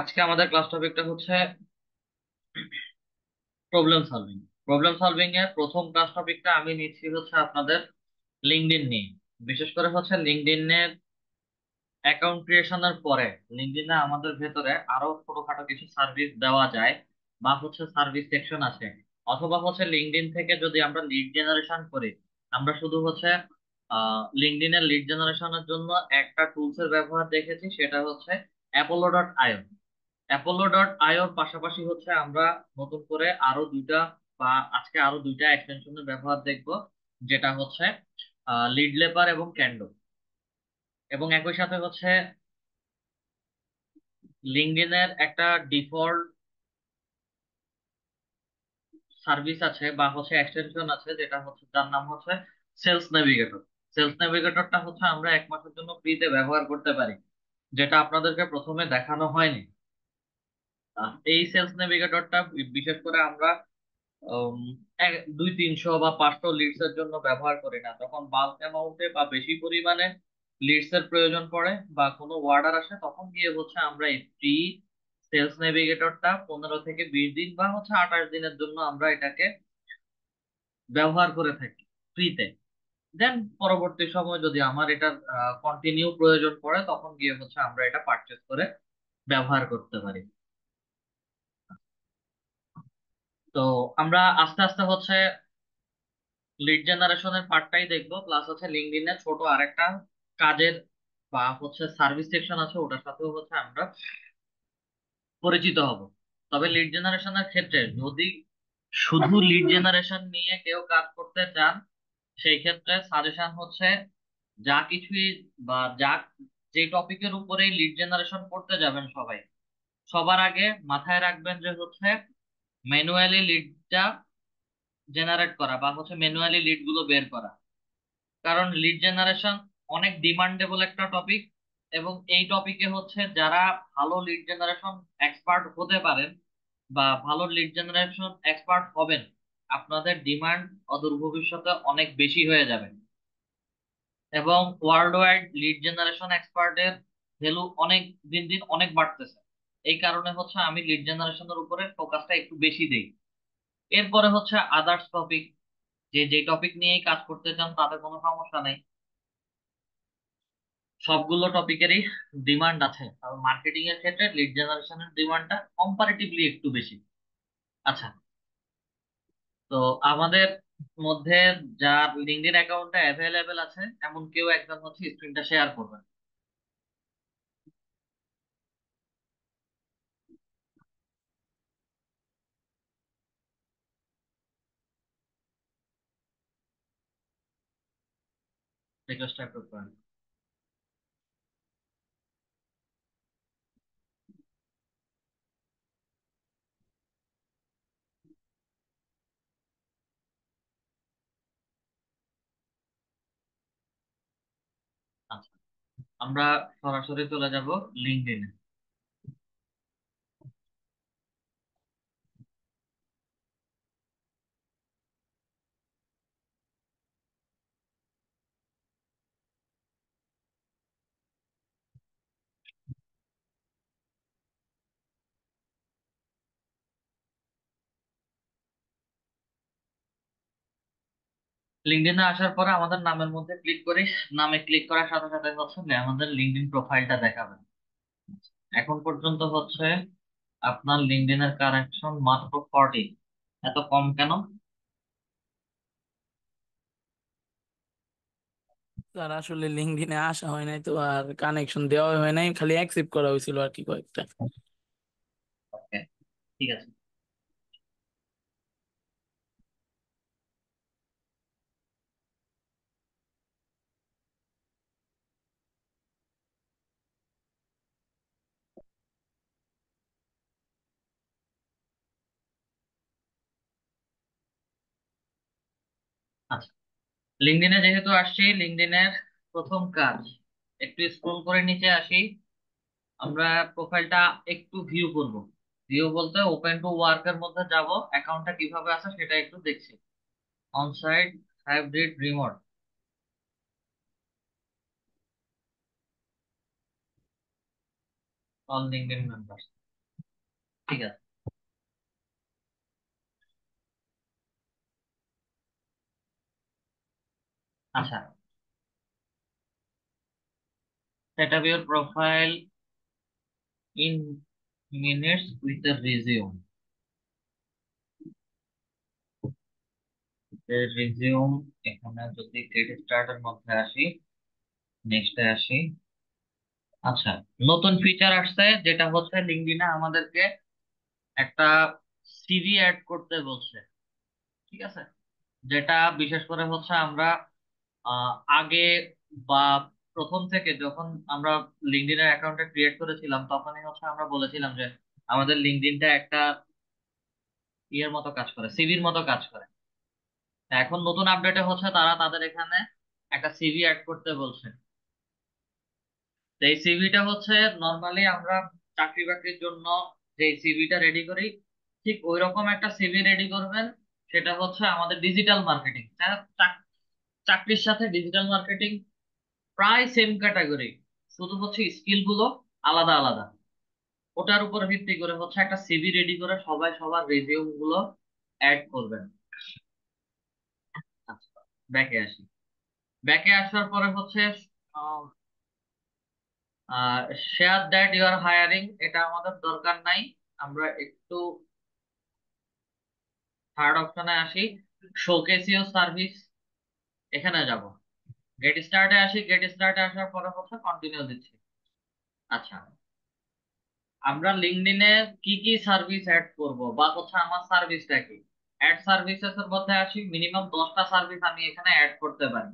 আজকে আমাদের ক্লাস টপিকটা হচ্ছে প্রবলেম সলভিং। প্রবলেম সলভিং এর প্রথম ক্লাস টপিকটা আমি নিচ্ছি হচ্ছে আপনাদের লিঙ্কডইন নিয়ে। বিশেষ করে হচ্ছে লিঙ্কডইন এর অ্যাকাউন্ট ক্রিয়েশনের পরে লিঙ্কডইনে আমাদের ভেতরে আরো ছোটখাটো কিছু সার্ভিস দেওয়া যায় বা হচ্ছে সার্ভিস সেকশন আছে, অথবা হচ্ছে লিঙ্কডইন থেকে যদি আমরা লিড জেনারেশন করি। আমরা শুধু হচ্ছে লিঙ্কডইনের লিড জেনারেশনের জন্য একটা টুলস এর ব্যবহার দেখেছি, সেটা হচ্ছে অ্যাপোলো.আইও। অ্যাপোলো.আইওর পাশাপাশি হচ্ছে আমরা নতুন করে আরো দুইটা বা আজকে আরো দুইটা এক্সটেনশনের ব্যবহার দেখব, যেটা হচ্ছে লিড লেপার এবং ক্যান্ডো। এবং একই সাথে হচ্ছে লিঙ্কডইনের একটা ডিফল্ট সার্ভিস আছে বা হচ্ছে এক্সটেনশন আছে, যেটা হচ্ছে যার নাম হচ্ছে সেলস নেভিগেটর। সেলস নেভিগেটরটা হচ্ছে আমরা 1 মাসের জন্য ফ্রিতে ব্যবহার করতে পারি, যেটা আপনাদেরকে প্রথমে দেখানো হয়নি। এই সেলস নেভিগেটরটা বিশেষ করে আমরা 200-300 বা 500 লিডস এর জন্য ব্যবহার করি না। যখন বাল্ক অ্যামাউন্টে বা বেশি পরিমাণে লিডস এর প্রয়োজন পড়ে বা কোনো অর্ডার আসে, তখন গিয়ে হচ্ছে আমরা এই ফ্রি সেলস নেভিগেটরটা 15 থেকে 20 দিন বা হচ্ছে 28 দিনের জন্য আমরা এটাকে ব্যবহার করে থাকি ফ্রিতে। দেন পরবর্তী সময় যদি আমার এটার কন্টিনিউ প্রয়োজন পড়ে, তখন গিয়ে হচ্ছে আমরা এটা পারচেজ করে ব্যবহার করতে পারি। তো আমরা আস্তে আস্তে হচ্ছে লিড জেনারেশনের পার্টটাই দেখবো, প্লাস হচ্ছে লিঙ্কডইনে ছোট আরেকটা কাজের বা হচ্ছে সার্ভিস সেকশন আছে, ওটার সাথেও হচ্ছে আমরা পরিচিত হব। তবে লিড জেনারেশনের ক্ষেত্রে যদি শুধু লিড জেনারেশন নিয়ে কেউ কাজ করতে চান, সেই ক্ষেত্রে সাজেশন হচ্ছে যা কিছুই বা যা যে টপিকের উপরেই লিড জেনারেশন করতে যাবেন সবাই, সবার আগে মাথায় রাখবেন যে হচ্ছে ম্যানুয়ালি লিডটা জেনারেট করা বা হচ্ছে ম্যানুয়ালি লিড গুলো বের করা। কারণ লিড জেনারেশন অনেক ডিমান্ডেবল একটা টপিক, এবং এই টপিকে হচ্ছে যারা ভালো লিড জেনারেশন এক্সপার্ট হতে পারেন বা ভালো লিড জেনারেশন এক্সপার্ট হবেন, আপনাদের ডিমান্ড অদূর ভবিষ্যতে অনেক বেশি হয়ে যাবে। এবং ওয়ার্ল্ড ওয়াইড লিড জেনারেশন এক্সপার্টের ভ্যালু অনেক দিন দিন অনেক বাড়তেছে। এই কারণে হচ্ছে আমি লিড জেনারেশনের উপরে ফোকাসটা একটু বেশি দেই। এরপরে হচ্ছে আদার্স টপিক, যে যে টপিক নিয়েই কাজ করতে চান তাতে কোনো সমস্যা নেই। সবগুলো টপিকেরই ডিমান্ড আছে, আর মার্কেটিং এর ক্ষেত্রে লিড জেনারেশনের ডিমান্ডটা কম্পারেটিভলি একটু বেশি। আচ্ছা, তো আমাদের মধ্যে যার লিঙ্কডইন অ্যাকাউন্টটা অ্যাভেলেবেল আছে এমন কেউ একজন হচ্ছে স্ক্রিনটা শেয়ার করবেন। রিকোয়েস্ট অ্যাপ্রুভ করেন। আচ্ছা, আমরা সরাসরি চলে যাব লিঙ্কডইনে। লিঙ্কডইনে আসার পরে আমাদের নামের মধ্যে ক্লিক করি। নামে ক্লিক করার সাথে সাথে হচ্ছে আমাদের লিঙ্কডইন প্রোফাইলটা দেখাবে। এখন পর্যন্ত হচ্ছে আপনার লিঙ্কডইনের কানেকশন মাত্র 40। এত কম কেন? তার আসলে লিঙ্কডইনে আসা হয় নাই তো, আর কানেকশন দেওয়া হয় নাই, খালি অ্যাকসেপ্ট করা হয়েছিল আর কি কয়েকটা। ওকে, ঠিক আছে। আচ্ছা, লিঙ্কডইনে যেহেতু আসছি, লিঙ্কডইনের প্রথম কাজ একটু স্ক্রল করে নিচে আসি। আমরা প্রোফাইলটা একটু ভিউ করব। ভিউ বলতে ওপেন টু ওয়ার্ক এর মধ্যে যাব, অ্যাকাউন্টটা কিভাবে আছে সেটা একটু দেখছি। Onsite, hybrid, remote, all LinkedIn members. ঠিক আছে। আচ্ছা, set up your profile in minutes with a resume. Resume, এখানে যদি গেট স্টার্টের মধ্যে আসি, নেক্সটে আসি। আচ্ছা, নতুন ফিচার আসছে যেটা হচ্ছে লিঙ্কডইনে আমাদেরকে একটা সিভি অ্যাড করতে বলছে। ঠিক আছে, যেটা বিশেষ করে হচ্ছে আমরা আহ, আগে বা প্রথম থেকে যখন আমরা লিঙ্কডইনের অ্যাকাউন্টটা ক্রিয়েট করেছিলাম তখনই হচ্ছে আমরা বলেছিলাম যে আমাদের লিঙ্কডইনটা একটা ইয়ের মতো কাজ করে, সিভির মতো কাজ করে। তা এখন নতুন আপডেটে হচ্ছে তারা তাদের এখানে একটা সিভি অ্যাড করতে বলছে। তো এই সিভিটা হচ্ছে নর্মালি আমরা চাকরি বাকরির জন্য যে সিভিটা রেডি করি, ঠিক ওই রকম একটা সিভি রেডি করবেন। সেটা হচ্ছে আমাদের ডিজিটাল মার্কেটিং, চাকরির সাথে ডিজিটাল মার্কেটিং প্রায় সেম ক্যাটাগরি, শুধু হচ্ছে স্কিল গুলো আলাদা আলাদা। ওটার উপর ভিত্তি করে হচ্ছে একটা সিভি রেডি করে সবাই সবার রেজিউম গুলো অ্যাড করবেন। আচ্ছা, ব্যাকে আসি। ব্যাকে আসার পরে হচ্ছে share that you are hiring, এটা আমাদের দরকার নাই। আমরা একটু থার্ড অপশনে আসি, শোকেস ইউর সার্ভিস, এখানে যাব। গেট স্টার্টে আসি, গেট স্টার্টে আসার পরে হচ্ছে কন্টিনিউ দিচ্ছি। আচ্ছা, আমরা লিঙ্কডইনে কি কি সার্ভিস অ্যাড করব বা হচ্ছে আমার সার্ভিসটা কি, অ্যাড সার্ভিসেস এর মধ্যে আসি। মিনিমাম 10টা সার্ভিস আমি এখানে অ্যাড করতে পারি।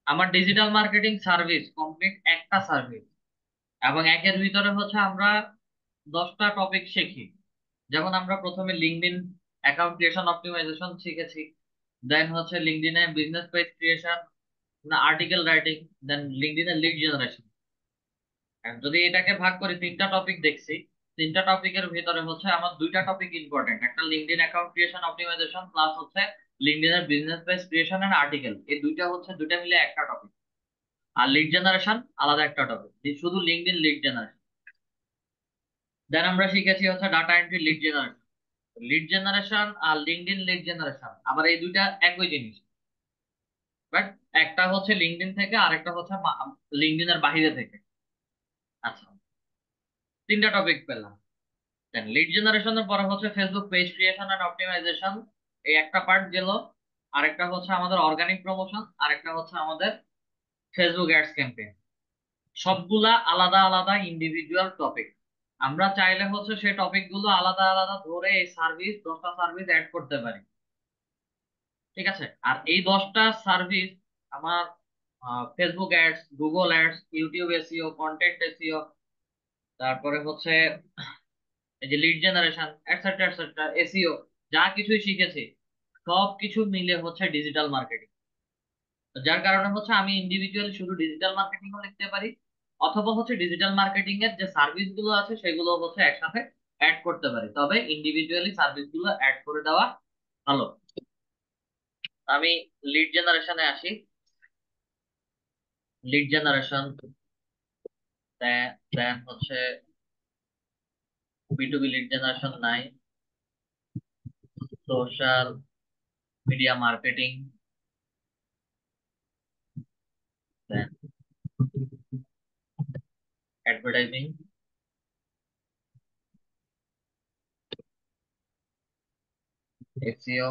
আমার ডিজিটাল মার্কেটিং সার্ভিস কমপ্লিট একটা সার্ভিস, এবং একের ভিতরে হচ্ছে আমরা 10টা টপিক শিখি। যেমন আমরা প্রথমে লিঙ্কডইন অ্যাকাউন্ট ক্রিয়েশন অপটিমাইজেশন শিখেছি, দেন হচ্ছে লিঙ্কডইনে বিজনেস পেজ ক্রিয়েশন, না আর্টিকেল রাইটিং, দেন লিঙ্কডইনে লিড জেনারেশন। যদি এটাকে ভাগ করি, 3টা টপিক দেখছি। 3টা টপিকের ভিতরে হচ্ছে আমার 2টা টপিক ইম্পর্টেন্ট, একটা LinkedIn account creation optimization plus হচ্ছে লিঙ্কডইনের business page creation and article. এই দুইটা হচ্ছে দুইটা মিলে একটা টপিক। আর লিড জেনারেশন আলাদা একটা টপিক, শুধু লিঙ্কডইন লিড জেনারেশন। দেন আমরা শিখেছি হচ্ছে data entry lead generation. Lead generation আর লিঙ্কডইন লিড জেনারেশন আবার এই দুইটা একই জিনিস, বাট একটা হচ্ছে লিঙ্কডইন থেকে আরেকটা হচ্ছে লিঙ্কডইনের বাইরে থেকে। আচ্ছা, 3টা টপিক পেলাম। দেন লিড জেনারেশনের পরে হচ্ছে Facebook page creation and optimisation, এই একটা পার্ট গেল। আরেকটা হচ্ছে আমাদের অর্গানিক প্রমোশন, আরেকটা হচ্ছে আমাদের ফেসবুক অ্যাডস ক্যাম্পেইন। সবগুলা আলাদা আলাদা ইন্ডিভিজুয়াল টপিক। আমরা চাইলে হচ্ছে সেই টপিক গুলো আলাদা আলাদা ধরে এই সার্ভিস 10টা সার্ভিস অ্যাড করতে পারি। ঠিক আছে, আর এই 10টা সার্ভিস আমার Facebook ads, Google ads, YouTube SEO, content SEO, তারপরে হচ্ছে এই যে lead generation etcetera etcetera SEO, যা কিছুই শিখেছি সব কিছু মিলে হচ্ছে ডিজিটাল মার্কেটিং। যার কারণে হচ্ছে আমি ইন্ডিভিজুয়ালি শুধু ডিজিটাল মার্কেটিং ও লিখতে পারি, অথবা হচ্ছে ডিজিটাল মার্কেটিং এর যে সার্ভিস গুলো আছে সেগুলো হচ্ছে একসাথে অ্যাড করতে পারি, তবে ইন্ডিভিজুয়ালি সার্ভিস গুলো অ্যাড করে দেওয়া ভালো। আমি লিড জেনারেশনে আসি। লিড জেনারেশন, দেন হচ্ছে B2B লিড জেনারেশন নাই, social media marketing, then advertising, SEO,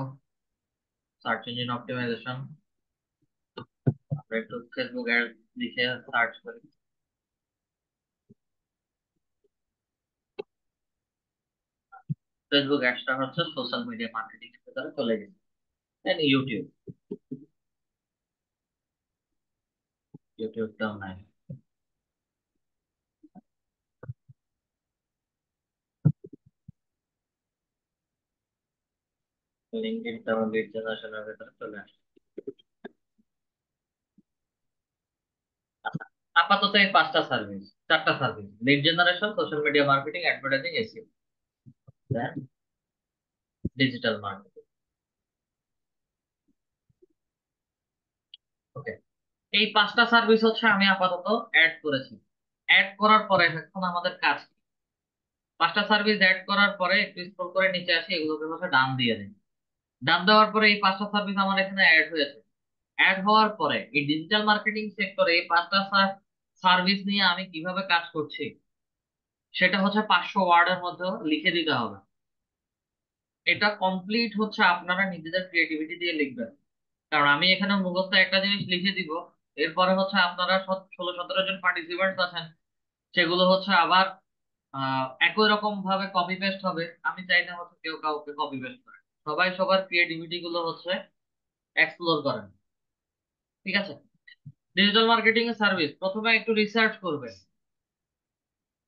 search engine optimization. আমরা একটু ফেসবুক অ্যাড লিখে সার্চ করি। ফেসবুক অ্যাডসটা হচ্ছে সোশ্যাল মিডিয়া মার্কেটিং এর ভেতরে চলে গেছে। দেন ইউটিউব, ইউটিউবটাও নাই। লিঙ্কডইনটাও লিড জেনারেশনের ভেতরে চলে আসে। আচ্ছা, আপাতত এই 5টা সার্ভিস, 4টা service, lead generation, social media marketing, advertising, SEO, then digital marketing. Okay, এই 5টা সার্ভিস হচ্ছে আমি আপাতত অ্যাড করেছি। অ্যাড করার পরে এখন আমাদের কাজ কি? পাঁচটা সার্ভিস অ্যাড করার পরে একটু স্ক্রল করে নিচে আসি, এগুলোকে হচ্ছে ডান দিয়ে দিই। ডান দেওয়ার পরে এই পাঁচটা সার্ভিস আমার এখানে অ্যাড হয়েছে। অ্যাড হওয়ার পরে এই ডিজিটাল মার্কেটিং সেক্টরে এই পাঁচটা সার্ভিস নিয়ে আমি কিভাবে কাজ করছি সেটা হচ্ছে 500 ওয়ার্ডের মধ্যে লিখে দিতে হবে। এটা কমপ্লিট হচ্ছে আপনারা নিজেদের ক্রিয়েটিভিটি দিয়ে লিখবেন, কারণ আমি এখানে মুখস্থ একটা জিনিস লিখে দিব, এরপরে হচ্ছে আপনারা 16-17 জন পার্টিসিপেন্টস আছেন, সেগুলো হচ্ছে আবার একই রকম ভাবে কপি পেস্ট হবে। আমি চাই না হচ্ছে কেউ কাউকে কপি পেস্ট করে, সবাই সবার ক্রিয়েটিভিটি গুলো হচ্ছে এক্সপ্লোর করেন। ঠিক আছে? ডিজিটাল মার্কেটিং এর সার্ভিস প্রথমে একটু রিসার্চ করবেন,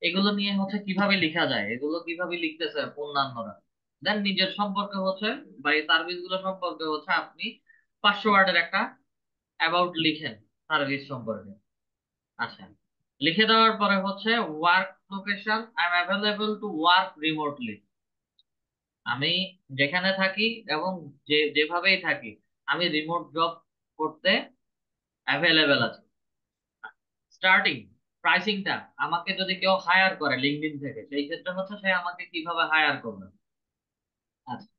এগুলো নিয়ে হচ্ছে কিভাবে লেখা যায়, এগুলো কিভাবে লিখতেছে অন্যান্যরা। দেন নিজের সম্পর্কে হচ্ছে বা এই সার্ভিস গুলো সম্পর্কে হচ্ছে আপনি 500 ওয়ার্ডের একটা অ্যাবাউট লিখেন সার্ভিস সম্পর্কে। আচ্ছা, লিখে দেওয়ার পরে হচ্ছে work location, I am available to work remotely. আমি যেখানে থাকি এবং যেভাবেই থাকি আমি রিমোট জব করতে অ্যাভেলেবেল আছি। স্টার্টিং প্রাইসিংটা, আমাকে যদি কেউ হায়ার করে লিঙ্কডইন থেকে, সেই ক্ষেত্রে হচ্ছে সে আমাকে কিভাবে হায়ার করবে। আচ্ছা,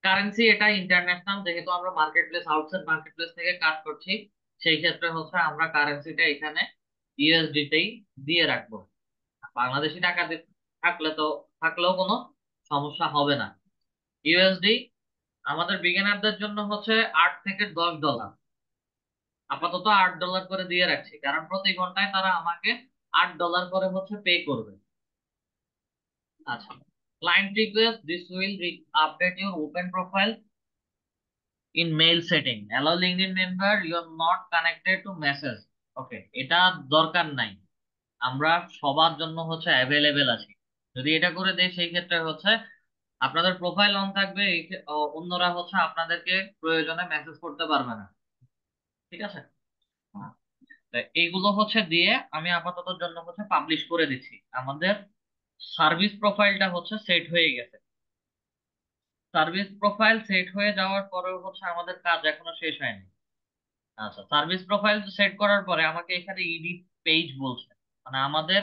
কারেন্সি এটা ইন্টারন্যাশনাল, যেহেতু আমরা market place outside market place থেকে কাজ করছি, সেই ক্ষেত্রে হচ্ছে আমরা কারেন্সিটা এখানে ইউএসডি তেই দিয়ে রাখবো। বাংলাদেশি টাকা থাকলে তো থাকলেও কোনো সমস্যা হবে না। ইউএসডি আমাদের বিগিনারদের জন্য হচ্ছে 8 থেকে 10 ডলার, আপাতত $8 করে দিয়ে রাখছি, কারণ প্রতি ঘন্টায় তারা আমাকে $8 করে হচ্ছে পে করবে। আচ্ছা, client request, this will update your open profile in mail setting, allow LinkedIn member you are not connected to message. Okay, এটা দরকার নাই, আমরা সবার জন্য হচ্ছে অ্যাভেলেবেল আছি। যদি এটা করে দেয় সেই ক্ষেত্রে হচ্ছে আপনাদের প্রোফাইল অন থাকবে, অন্যরা হচ্ছে আপনাদেরকে প্রয়োজনে মেসেজ করতে পারবে না। ঠিক আছে? তো এইগুলো হচ্ছে দিয়ে আমি আপাতত জন্য হচ্ছে পাবলিশ করে দিচ্ছি। আমাদের সার্ভিস প্রোফাইলটা হচ্ছে সেট হয়ে গেছে। সার্ভিস প্রোফাইল সেট হয়ে যাওয়ার পরেও হচ্ছে আমাদের কাজ এখনো শেষ হয়নি। আচ্ছা, সার্ভিস প্রোফাইল সেট করার পরে আমাকে এখানে এডিট পেজ বলছে, মানে আমাদের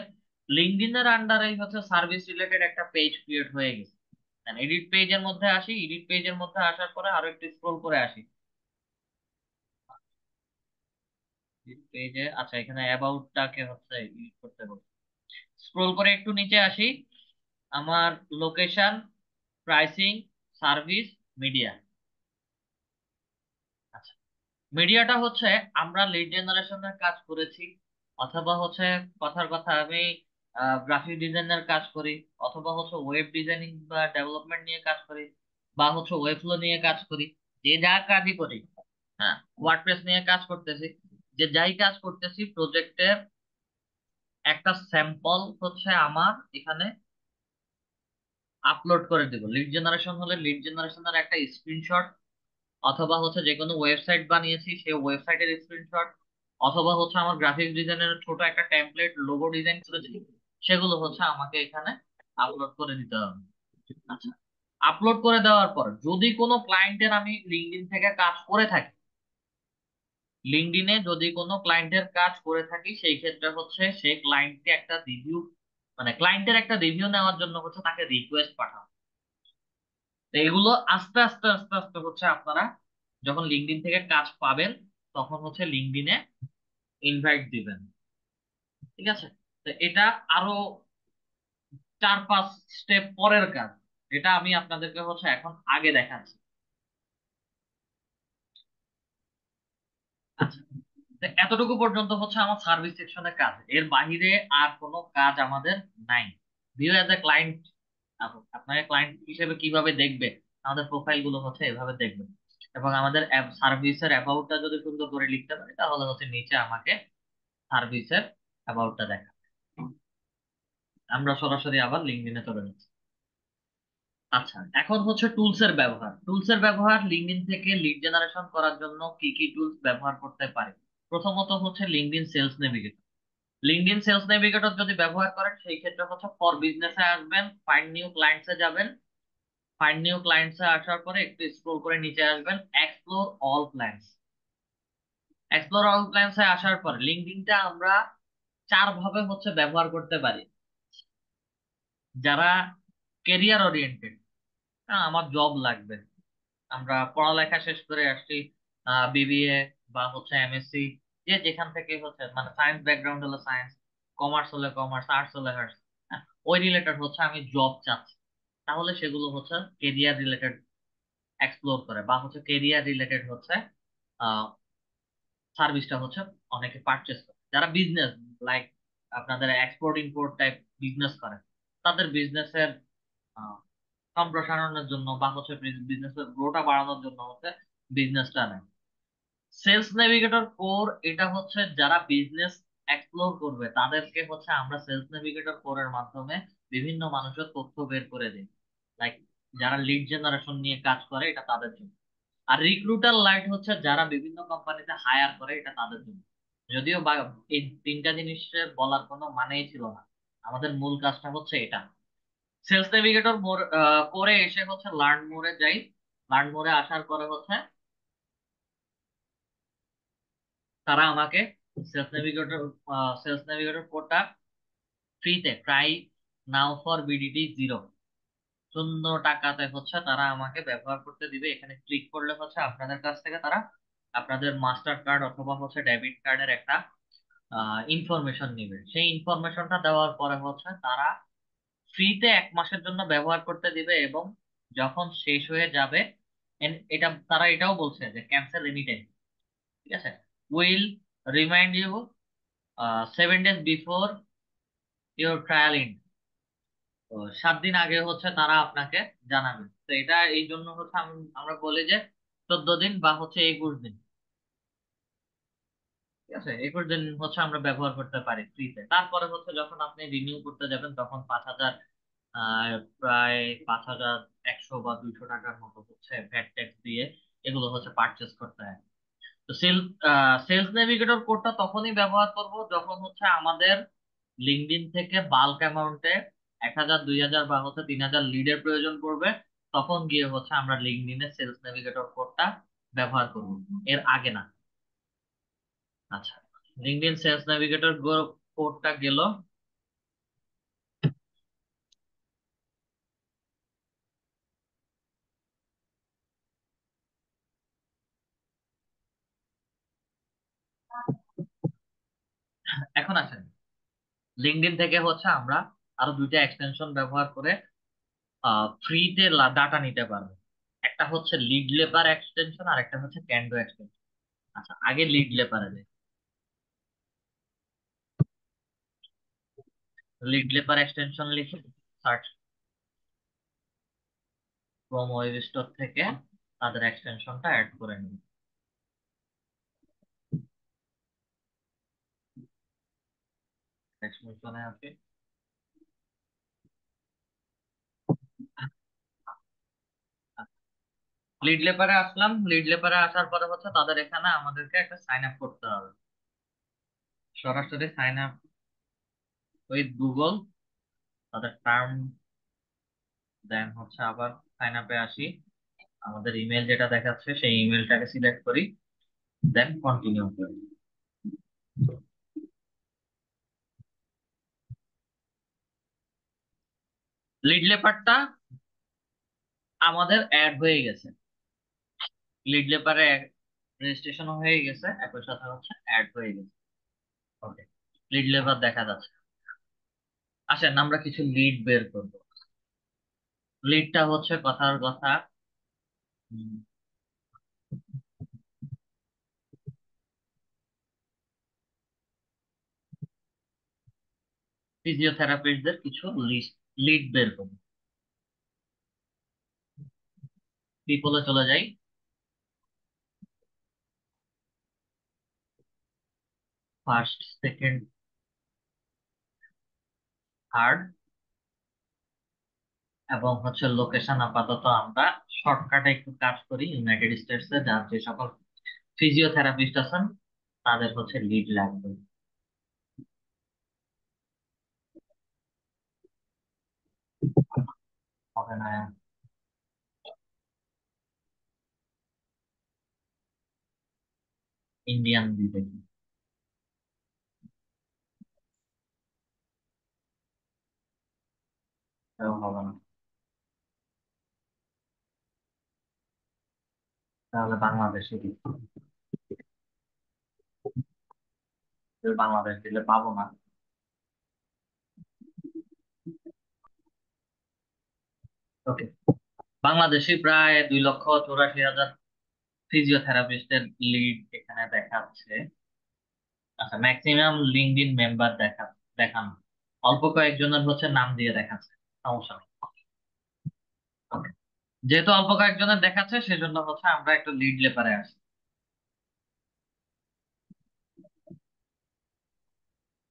লিঙ্কডইন এর আন্ডারেই হচ্ছে সার্ভিস রিলেটেড একটা পেজ ক্রিয়েট হয়ে গেছে। এডিট পেজের মধ্যে আসি, এডিট পেজের মধ্যে আসার পরে আরো একটু স্ক্রোল করে আসি পেজে। আচ্ছা, এখানে অ্যাবাউটটাকে হচ্ছে এডিট করতে হবে। স্ক্রোল করে একটু নিচে আসি, আমার লোকেশন, প্রাইসিং, সার্ভিস, মিডিয়া। আচ্ছা, মিডিয়াটা হচ্ছে আমরা লিড জেনারেশনের কাজ করেছি, অথবা হচ্ছে কথার কথা আমি গ্রাফিক ডিজাইনের কাজ করি, অথবা হচ্ছে ওয়েব ডিজাইনিং বা ডেভেলপমেন্ট নিয়ে কাজ করি, বা হচ্ছে ওয়েব ফ্লো নিয়ে কাজ করি, যে যা কাজই করি, হ্যাঁ, ওয়ার্ডপ্রেস নিয়ে কাজ করতেছি, যে যাই কাজ করতেছি প্রজেক্টের একটা স্যাম্পল হচ্ছে আমার এখানে আপলোড করে দিব। লিড জেনারেশন হলে লিড জেনারেশনের একটা স্ক্রিনশট, অথবা হচ্ছে যে কোনো ওয়েবসাইট বানিয়েছি সেই ওয়েবসাইটের স্ক্রিনশট, অথবা হচ্ছে আমার গ্রাফিক্স ডিজাইনের ছোট একটা টেমপ্লেট লোগো ডিজাইন করেছি, সেগুলো হচ্ছে আমাকে এখানে আপলোড করে দিতে হবে। আচ্ছা, আপলোড করে দেওয়ার পর যদি কোনো ক্লায়েন্টের আমি লিঙ্কডইন থেকে কাজ করে থাকি, লিঙ্কডইনে যদি কোনো ক্লায়েন্টের কাজ করে থাকি, সেই ক্ষেত্রে হচ্ছে সেই ক্লায়েন্টকে একটা রিভিউ, মানে ক্লায়েন্টের একটা রিভিউ নেওয়ার জন্য হচ্ছে তাকে রিকোয়েস্ট পাঠানো। তো এগুলো আস্তে আস্তে আস্তে আস্তে হচ্ছে আপনারা যখন লিঙ্কডইন থেকে কাজ পাবেন, তখন হচ্ছে লিঙ্কডইনে ইনভাইট দিবেন। ঠিক আছে? তো এটা আরো 4-5 স্টেপ পরের কাজ, এটা আমি আপনাদেরকে হচ্ছে এখন আগে দেখাচ্ছি। আচ্ছা, তো এতটুকু পর্যন্ত হচ্ছে আমার সার্ভিস সেকশনের কাজ, এর বাইরে আর কোনো কাজ আমাদের নাই। ভিউ অ্যাজ এ ক্লায়েন্ট, আপনাকে ক্লায়েন্ট হিসেবে কিভাবে দেখবে, আমাদের প্রোফাইল গুলো হচ্ছে এভাবে দেখবে। এবং আমাদের সার্ভিসের অ্যাবাউটটা যদি সুন্দর করে লিখতে পারি, তাহলে হচ্ছে নিচে আমাকে সার্ভিসের অ্যাবাউটটা দেখা। আমরা সরাসরি আবার লিঙ্কডইনে চলে যাচ্ছি। আচ্ছা, এখন হচ্ছে টুলস এর ব্যবহার। টুলস এর ব্যবহার লিঙ্কডইন থেকে লিড জেনারেশন করার জন্য কি কি টুলস ব্যবহার করতে পারি। প্রথমত হচ্ছে LinkedIn Sales Navigator. LinkedIn Sales Navigator যদি ব্যবহার করেন, সেই ক্ষেত্রে হচ্ছে ফর বিজনেসে আসবেন, ফাইন্ড নিউ ক্লায়েন্টসে যাবেন, ফাইন্ড নিউ ক্লায়েন্টসে আসার পরে একটু স্ক্রল করে নিচে আসবেন, explore all clients. Explore all ক্লায়েন্টসে আসার পর লিঙ্কডইনটা আমরা চার ভাবে হচ্ছে ব্যবহার করতে পারি। যারা কেরিয়ার ওরিয়েন্টেড, আমার জব লাগবে, আমরা পড়ালেখা শেষ করে আসছি, বিবিএ বা হচ্ছে এমএসসি, যে যেখান থেকে হচ্ছে মানে সায়েন্স ব্যাকগ্রাউন্ড হলে সায়েন্স, কমার্স হলে কমার্স, আর্টস হলে আর্টস, ওই রিলেটেড হচ্ছে আমি জব চাচ্ছি, তাহলে সেগুলো হচ্ছে কেরিয়ার রিলেটেড এক্সপ্লোর করে, বা হচ্ছে কেরিয়ার রিলেটেড হচ্ছে সার্ভিসটা হচ্ছে অনেকে পারচেস করে। যারা বিজনেস, লাইক আপনাদের এক্সপোর্ট ইম্পোর্ট টাইপ বিজনেস করে, তাদের বিজনেসের সম্প্রসারণের জন্য বা হচ্ছে বিজনেসের গ্রোটা বাড়ানোর জন্য হচ্ছে বিজনেসটা নেয়। সেলস নেভিগেটর কোর, এটা হচ্ছে যারা বিজনেস এক্সপ্লোর করবে তাদেরকে হচ্ছে আমরা সেলস নেভিগেটর কোরের মাধ্যমে বিভিন্ন মানুষের তথ্য বের করে দিই, লাইক যারা লিড জেনারেশন নিয়ে কাজ করে, এটা তাদের জন্য। আর রিক্রুটার লাইট হচ্ছে যারা বিভিন্ন কোম্পানিতে হায়ার করে, এটা তাদের জন্য। যদিও বা এই তিনটা জিনিসের বলার কোনো মানেই ছিল না, আমাদের মূল কাজটা হচ্ছে এটা। সেলস নেভিগেটর মোর করে এসে হচ্ছে লার্ন মোরে যাই। লার্ন মোরে আসার পরে হচ্ছে তারা আমাকে সেলস নেভিগেটর সেলস নেভিগেটর কোডটা ফ্রিতে, ট্রাই নাও ফর বিডিটি 0, 0 টাকাতে হচ্ছে তারা আমাকে ব্যবহার করতে দিবে। এখানে ক্লিক করলে হচ্ছে আপনাদের কাছ থেকে তারা আপনাদের মাস্টার কার্ড অথবা হচ্ছে ডেবিট কার্ডের একটা ইনফরমেশন নিবে। সেই ইনফরমেশনটা দেওয়ার পরে হচ্ছে তারা ফ্রিতে 1 মাসের জন্য ব্যবহার করতে দিবে, এবং যখন শেষ হয়ে যাবে, এটা তারা এটাও বলছে যে ক্যান্সেল এনি টাইম, ঠিক আছে, will remind you 7 days before your trial ইন। তো 7 দিন আগে হচ্ছে তারা আপনাকে জানাবে। তো এটা এই জন্য হচ্ছে আমরা বলি যে 14 দিন বা হচ্ছে 21 দিন, ঠিক আছে, 21 দিন হচ্ছে আমরা ব্যবহার করতে পারি ফ্রিতে। তারপরে হচ্ছে যখন আপনি রিনিউ করতে যাবেন তখন 5,000, প্রায় 5,100 বা 200 টাকার মতো হচ্ছে ভ্যাট ট্যাক্স দিয়ে এগুলো হচ্ছে পারচেস করতে হয়। তো সেলস নেভিগেটর কোডটা তখনই ব্যবহার করব যখন হচ্ছে আমাদের লিঙ্কডইন থেকে বাল্ক অ্যামাউন্টে 1,000, 2,000 বা হচ্ছে 3,000 লিডের প্রয়োজন পড়বে, তখন গিয়ে হচ্ছে আমরা লিঙ্কডইনে সেলস নেভিগেটর কোডটা ব্যবহার করব, এর আগে না। আচ্ছা, লিঙ্কডইন সেলস নেভিগেটর কোডটা গেল। এখন আসেন, লিঙ্কডইন থেকে হচ্ছে আমরা আরো 2টা এক্সটেনশন ব্যবহার করে ফ্রিতে ডাটা নিতে পারবো। একটা হচ্ছে লিড লেপার এক্সটেনশন আর একটা হচ্ছে ক্যান্ডো এক্সটেনশন। আচ্ছা, আগে লিড লেপারে যাই। লিড লেপার এক্সটেনশন লিখে সার্চ ক্রোম ওয়েব স্টোর থেকে তাদের এক্সটেনশনটা অ্যাড করে নিন। এক্সটেনশনে আছে, লিড লেপারে আসলাম। লিড লেপারে আসার পরে হচ্ছে তাদের এখানে আমাদেরকে একটা সাইন আপ করতে হবে, সরাসরি সাইন আপ উইথ গুগল, তাদের টার্ম, দেন হচ্ছে আবার সাইন আপে আসি, আমাদের ইমেল যেটা দেখাচ্ছে সেই ইমেলটাকে সিলেক্ট করি, দেন কন্টিনিউ করি। লিড লেপারটা আমাদের অ্যাড হয়ে গেছে, লিড লেপারে রেজিস্ট্রেশন হয়ে গেছে, একই সাথে হচ্ছে অ্যাড হয়ে গেছে। ওকে, লিড লেপার দেখা যাচ্ছে। আসেন আমরা কিছু লিড বের করব। লিডটা হচ্ছে কথার কথা ফিজিওথেরাপিস্টদের কিছু লিস্ট, লিড বের করব। পিপলে চলে যাই, ফার্স্ট, সেকেন্ড, থার্ড, এবং হচ্ছে লোকেশন আপাতত আমরা শর্টকাটে একটু কাজ করি ইউনাইটেড স্টেটসে, যার যে সকল ফিজিওথেরাপিস্ট আছেন তাদের হচ্ছে লিড লাগবে। হবে না, ইন্ডিয়ান দিবে। এও হবে না। তাহলে বাংলাদেশে দিই। বাংলাদেশ দিলে পাবো না। ওকে, বাংলাদেশে প্রায় 2,84,000 ফিজিওথেরাপিস্টের লিড এখানে দেখাচ্ছে। আচ্ছা, ম্যাক্সিমাম লিঙ্কডইন মেম্বার দেখানো, অল্প কয়েকজনের হচ্ছে নাম দিয়ে দেখাচ্ছে, সমস্যা নেই। Okay. যেহেতু অল্প কয়েকজনের দেখাচ্ছে সেজন্য হচ্ছে আমরা একটু লিড লেপারে আসি।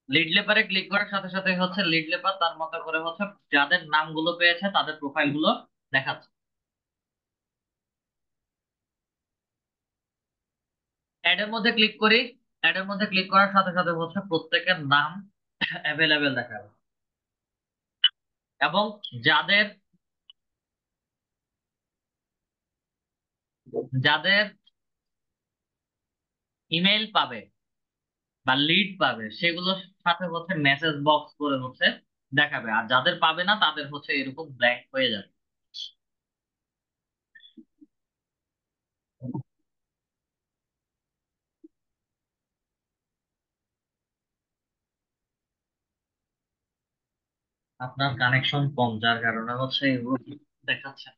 লিড লেপারে ক্লিক করার সাথে সাথে হচ্ছে লিড লেপার তার মতো করে হচ্ছে যাদের নামগুলো পেয়েছে তাদের প্রোফাইল গুলো দেখাচ্ছে। অ্যাড এর মধ্যে ক্লিক করি। অ্যাড এর মধ্যে ক্লিক করার সাথে সাথে হচ্ছে প্রত্যেকের নাম অ্যাভেলেবেল দেখাবে, এবং যাদের যাদের ইমেইল পাবে বা লিড পাবে সেগুলোর সাথে হচ্ছে মেসেজ বক্স করে হচ্ছে দেখাবে, আর যাদের পাবে না তাদের হচ্ছে এরকম ব্ল্যাঙ্ক হয়ে যাবে। আপনার কানেকশন কম যার কারণে হচ্ছে এগুলো দেখাচ্ছে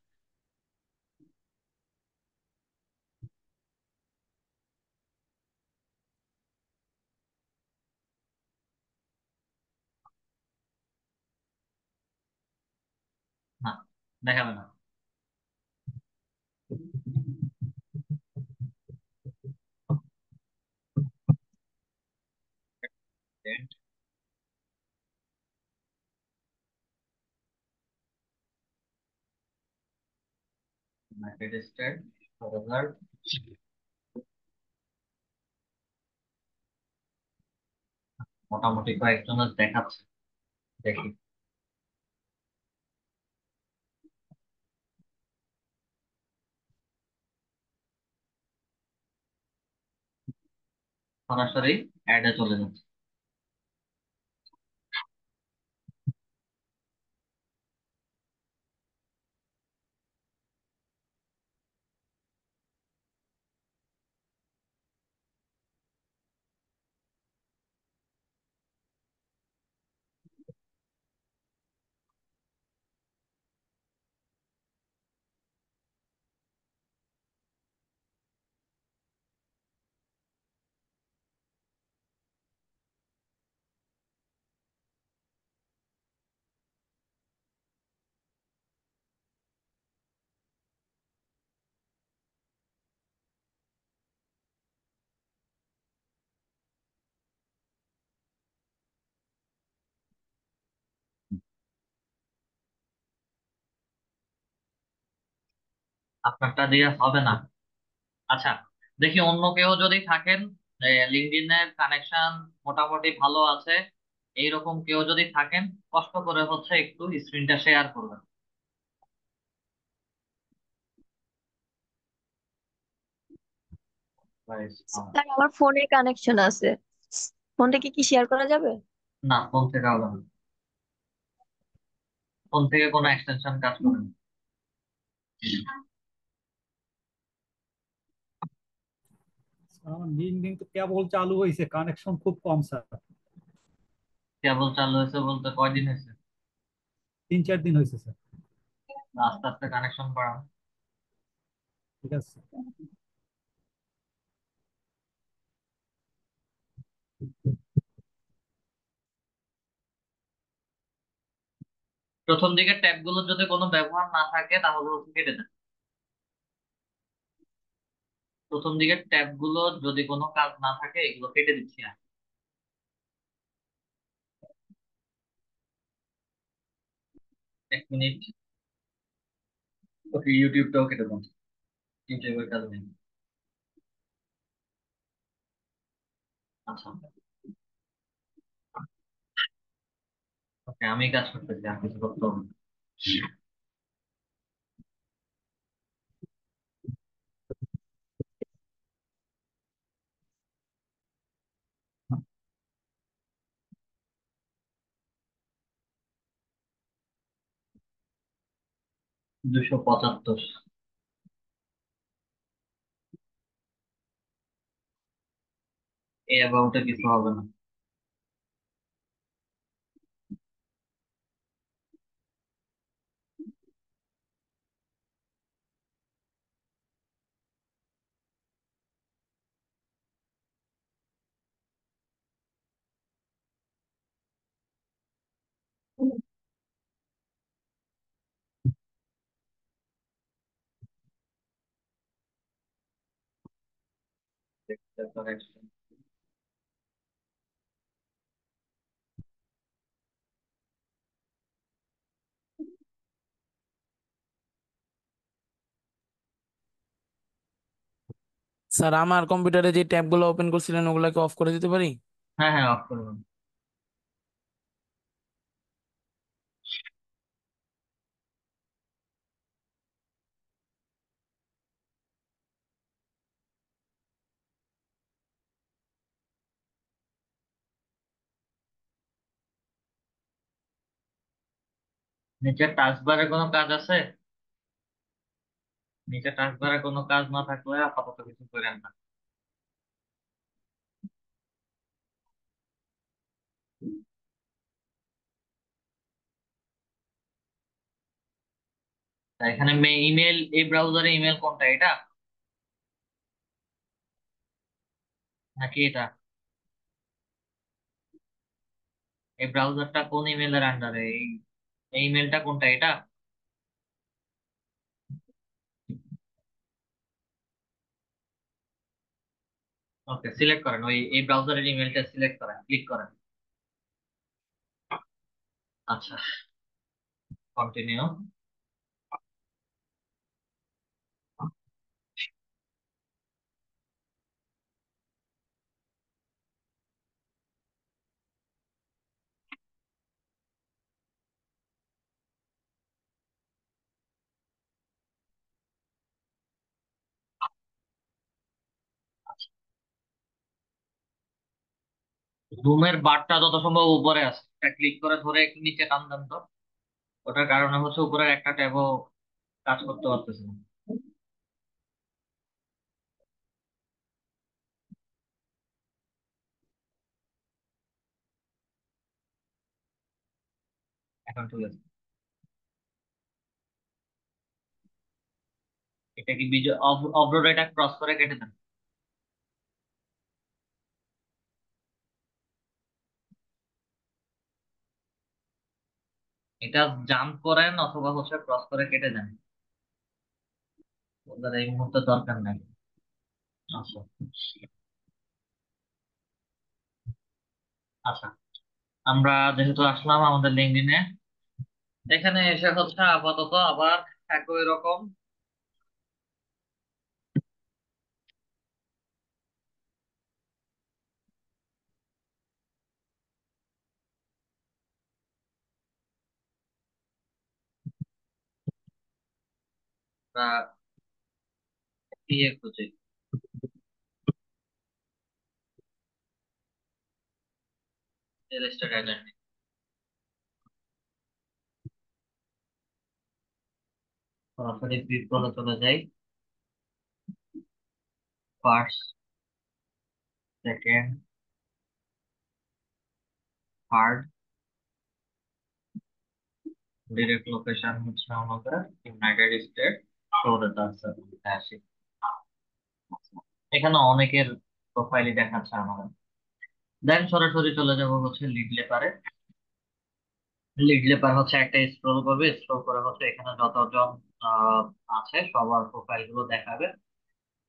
না, দেখাবে না। ইউনাইটেড স্টেট, মোটামুটি কয়েকজনের দেখাচ্ছে, দেখি। সরাসরি অ্যাডে চলে যাচ্ছে। আপনারটা দিয়ে হবে না। আচ্ছা, দেখি অন্য কেউ যদি থাকেন, লিঙ্কডইনের কানেকশন মোটামুটি ভালো আছে, এইরকম কেউ যদি থাকেন কষ্ট করে হচ্ছে একটু স্ক্রিনটা শেয়ার করবেন। স্যার আমার ফোনে কানেকশন আছে, ফোন থেকে কি শেয়ার করা যাবে? না, ফোন থেকে হবে না। ফোন থেকে কোনো এক্সটেনশন কাজ করে না। আমার লিঙ্কডইন তো কেবল চালু হয়েছে, কানেকশন খুব কম স্যার। কেবল চালু হয়েছে বলতে কয়দিন হয়েছে? 3-4 দিন হয়েছে স্যার। আস্তে আস্তে কানেকশন বাড়ান। ঠিক আছে। প্রথম দিকে ট্যাব গুলো যদি কোনো ব্যবহার না থাকে তাহলে হচ্ছে কেটে দেন। প্রথম দিকের ট্যাব গুলো যদি কোনো কাজ না থাকে এগুলো কেটে দিচ্ছি আমি। 1 মিনিট। ওকে, ইউটিউবটাও কেটে দেন, ইউটিউবের কাজ নেই। আচ্ছা, ওকে, আমি কাজ করতেছি, আর কিছু করতে হবে না। 275। এই অ্যামাউন্টে কিছু হবে না। স্যার আমার কম্পিউটারে যে ট্যাবগুলো ওপেন করছিলেন ওগুলাকে অফ করে দিতে পারি? হ্যাঁ হ্যাঁ, অফ করবেন। নিচে টাস্কবারে কোনো কাজ আছে? নিচে টাস্কবারে কোনো কাজ না থাকলে আপাতত কিছু করেন না। তা এখানে ইমেল, এই ব্রাউজারে ইমেল কোনটা, এটা নাকি এটা? এই ব্রাউজারটা কোন ইমেলের আন্ডারে? এই ইমেলটা কোনটা, এটা? ওকে, সিলেক্ট করেন, এই ব্রাউজারের ইমেলটা সিলেক্ট করেন, ক্লিক করেন। আচ্ছা, কন্টিনিউ। জুমের বারটা যত সম্ভব উপরে আছে, এটা ক্লিক করে ধরে একটু নিচে টান দেন তো। ওটার কারণে হচ্ছে উপরের একটা ট্যাবও কাজ করতে পারতেছে না। এখন ঠিক আছে। এটা কি বিজয় অবরোধ, এটা ক্রস করে কেটে দেন। এটা জাম্প করেন অথবা হচ্ছে ক্রস করে কেটে দেন, ওদের এই মুহূর্তে দরকার নাই। আচ্ছা আচ্ছা, আমরা যেহেতু আসলাম আমাদের লিঙ্কডইনে, এখানে এসে হচ্ছে আপাতত আবার একই রকম ইয়ে খুঁজি, রেজিস্টার্ড আইডেন্টি। সরাসরি পিপলে চলে যাই। First, second, third, direct location হচ্ছে আমাদের ইউনাইটেড স্টেট, শহরে আছে। আসি, এখানে অনেকের প্রোফাইলই দেখাচ্ছে আমাদের। দেন সরাসরি চলে যাব হচ্ছে লিড লেপারে। লিড লেপার হচ্ছে একটা স্ক্রল করবে, স্ক্রল করে হচ্ছে এখানে যতজন আহ, আছে সবার প্রোফাইল গুলো দেখাবে।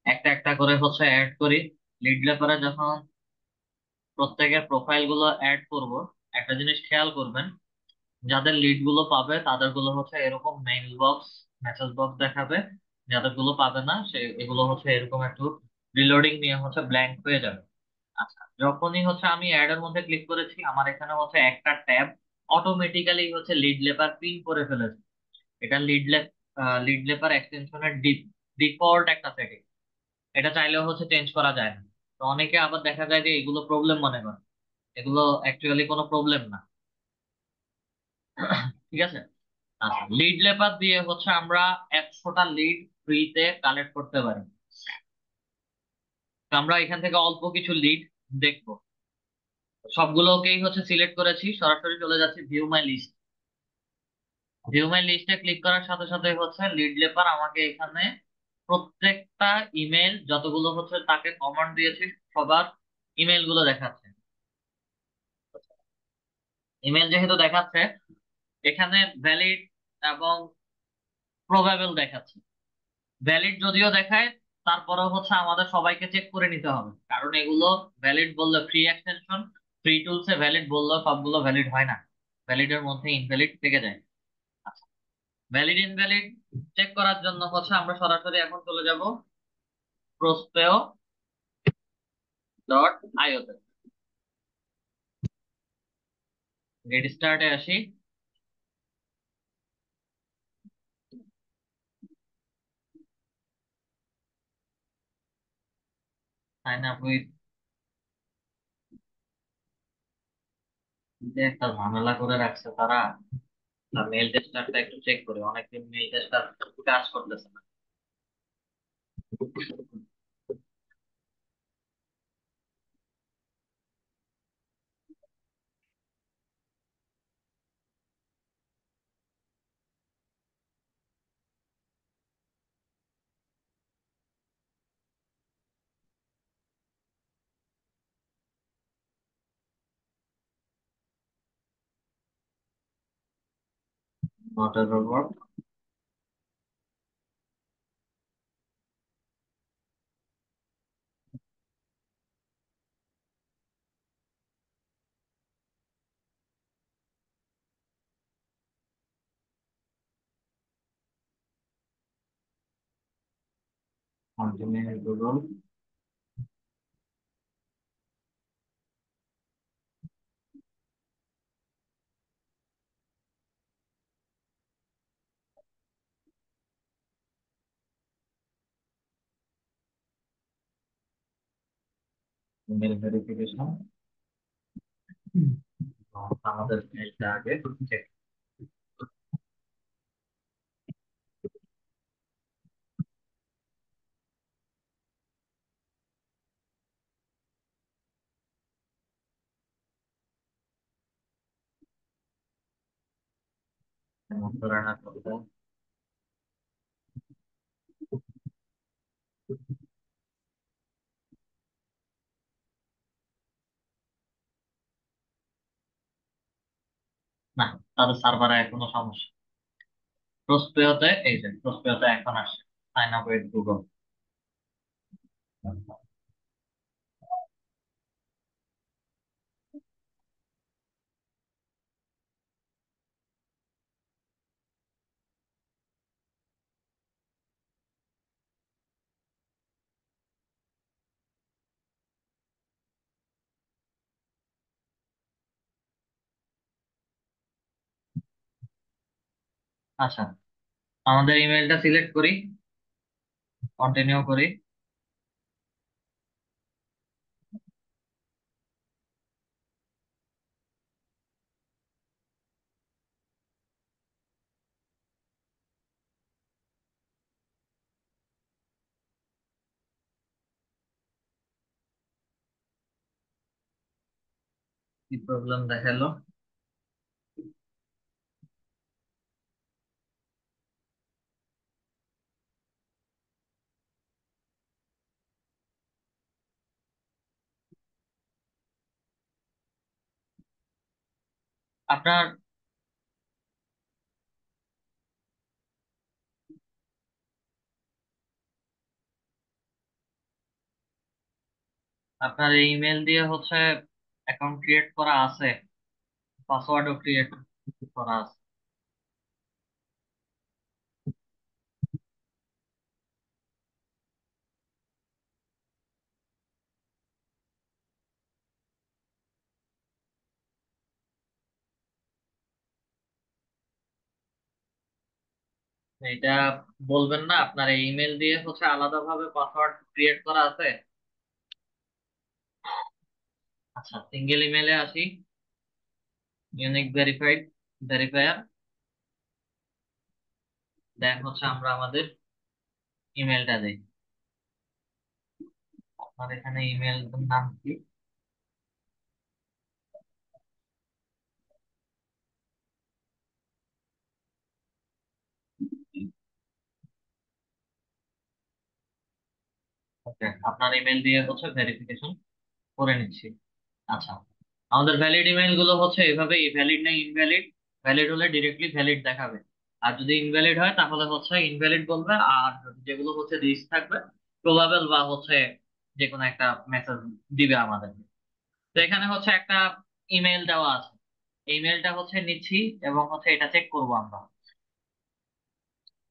একটা একটা করে হচ্ছে অ্যাড করি। লিড লেপারে যখন প্রত্যেকের প্রোফাইল গুলো অ্যাড করব, একটা জিনিস খেয়াল করবেন, যাদের লিড গুলো পাবে তাদের গুলো হচ্ছে এরকম মেইল বক্স, মেসেজ বক্স দেখাবে। যাদের গুলো পাবে না সে এগুলো হচ্ছে এরকম একটু রিলোডিং নিয়ে হচ্ছে ব্ল্যাঙ্ক হয়ে যাবে। আচ্ছা, যখনই হচ্ছে আমি অ্যাড এর মধ্যে ক্লিক করেছি আমার এখানে হচ্ছে একটা ট্যাব অটোমেটিক্যালি হচ্ছে লিড লেপার পিন করে ফেলেছে। এটা লিড লেপার এক্সটেনশনের ডিফল্ট একটা সেটিং, এটা চাইলেও হচ্ছে চেঞ্জ করা যায় না। তো অনেকে আবার দেখা যায় যে এগুলো প্রবলেম মনে করে, এগুলো অ্যাকচুয়ালি কোনো প্রবলেম না। ঠিক আছে, আচ্ছা, লিড লেপার দিয়ে হচ্ছে আমরা 100টা লিড ফ্রিতে কালেক্ট করতে পারি। তো আমরা এখান থেকে অল্প কিছু লিড দেখবো। সবগুলোকেই হচ্ছে সিলেক্ট করেছি, সরাসরি চলে যাচ্ছি view my list. View my লিস্টে ক্লিক করার সাথে সাথে হচ্ছে লিড লেপার আমাকে এখানে প্রত্যেকটা ইমেল যতগুলো হচ্ছে তাকে কমান্ড দিয়েছি সবার ইমেল গুলো দেখাচ্ছে। ইমেল যেহেতু দেখাচ্ছে, এখানে ভ্যালিড এবং প্রবাবল দেখাচ্ছে। ভ্যালিড যদিও দেখায়, তারপরেও হচ্ছে আমাদের সবাইকে চেক করে নিতে হবে, কারণ এগুলো ভ্যালিড বললে ফ্রি এক্সটেনশন, ফ্রি টুলসে ভ্যালিড বললেও সবগুলো ভ্যালিড হয় না, ভ্যালিডের মধ্যে ইনভ্যালিড থেকে যায়। আচ্ছা, ভ্যালিড ইনভ্যালিড চেক করার জন্য হচ্ছে আমরা সরাসরি এখন চলে যাব প্রসপেও ডট আইও তে। গেট স্টার্টে আসি। সাইন আপ উইথ, যে একটা ঝামেলা করে রাখছে তারা। মেল টেস্টারটা একটু চেক করি, অনেকদিন মেল টেস্টার কাজ করতেছে না। Not a robot. Continue Google. Email verification, আমাদের মেলটা আগে চেক। ধরে না করতে, না, তাদের সার্ভারে এখনো সমস্যা। প্রসপেওতে, এই যে প্রসপেওতে এখন আসছে সাইন আপ উইথ গুগল। আচ্ছা, আমাদের ইমেলটা সিলেক্ট করি, কন্টিনিউ করি। কি প্রবলেম দেখালো? আপনার আপনার এই ইমেল দিয়ে হচ্ছে অ্যাকাউন্ট ক্রিয়েট করা আছে, পাসওয়ার্ডও ক্রিয়েট করা আছে। এটা বলবেন না আপনার এই ইমেল দিয়ে হচ্ছে আলাদাভাবে পাসওয়ার্ড ক্রিয়েট করা আছে? আচ্ছা, সিঙ্গেল ইমেলে আসি। ইউনিক ভেরিফাইড ভেরিফায়ার, দেন হচ্ছে আমরা আমাদের ইমেলটা দিই। আপনার এখানে ইমেল নাম কি? ওকে, আপনার ইমেল দিয়ে হচ্ছে ভেরিফিকেশন করে নিচ্ছি। আচ্ছা, আমাদের ভ্যালিড ইমেল গুলো হচ্ছে এভাবে ভ্যালিড না ইনভ্যালিড। ভ্যালিড হলে ডিরেক্টলি ভ্যালিড দেখাবে, আর যদি ইনভ্যালিড হয় তাহলে হচ্ছে ইনভ্যালিড বলবে, আর যেগুলো হচ্ছে রিস্ক থাকবে প্রবাবল বা হচ্ছে যে কোনো একটা মেসেজ দিবে আমাদেরকে। তো এখানে হচ্ছে একটা ইমেল দেওয়া আছে, ইমেলটা হচ্ছে নিচ্ছি এবং হচ্ছে এটা চেক করব আমরা।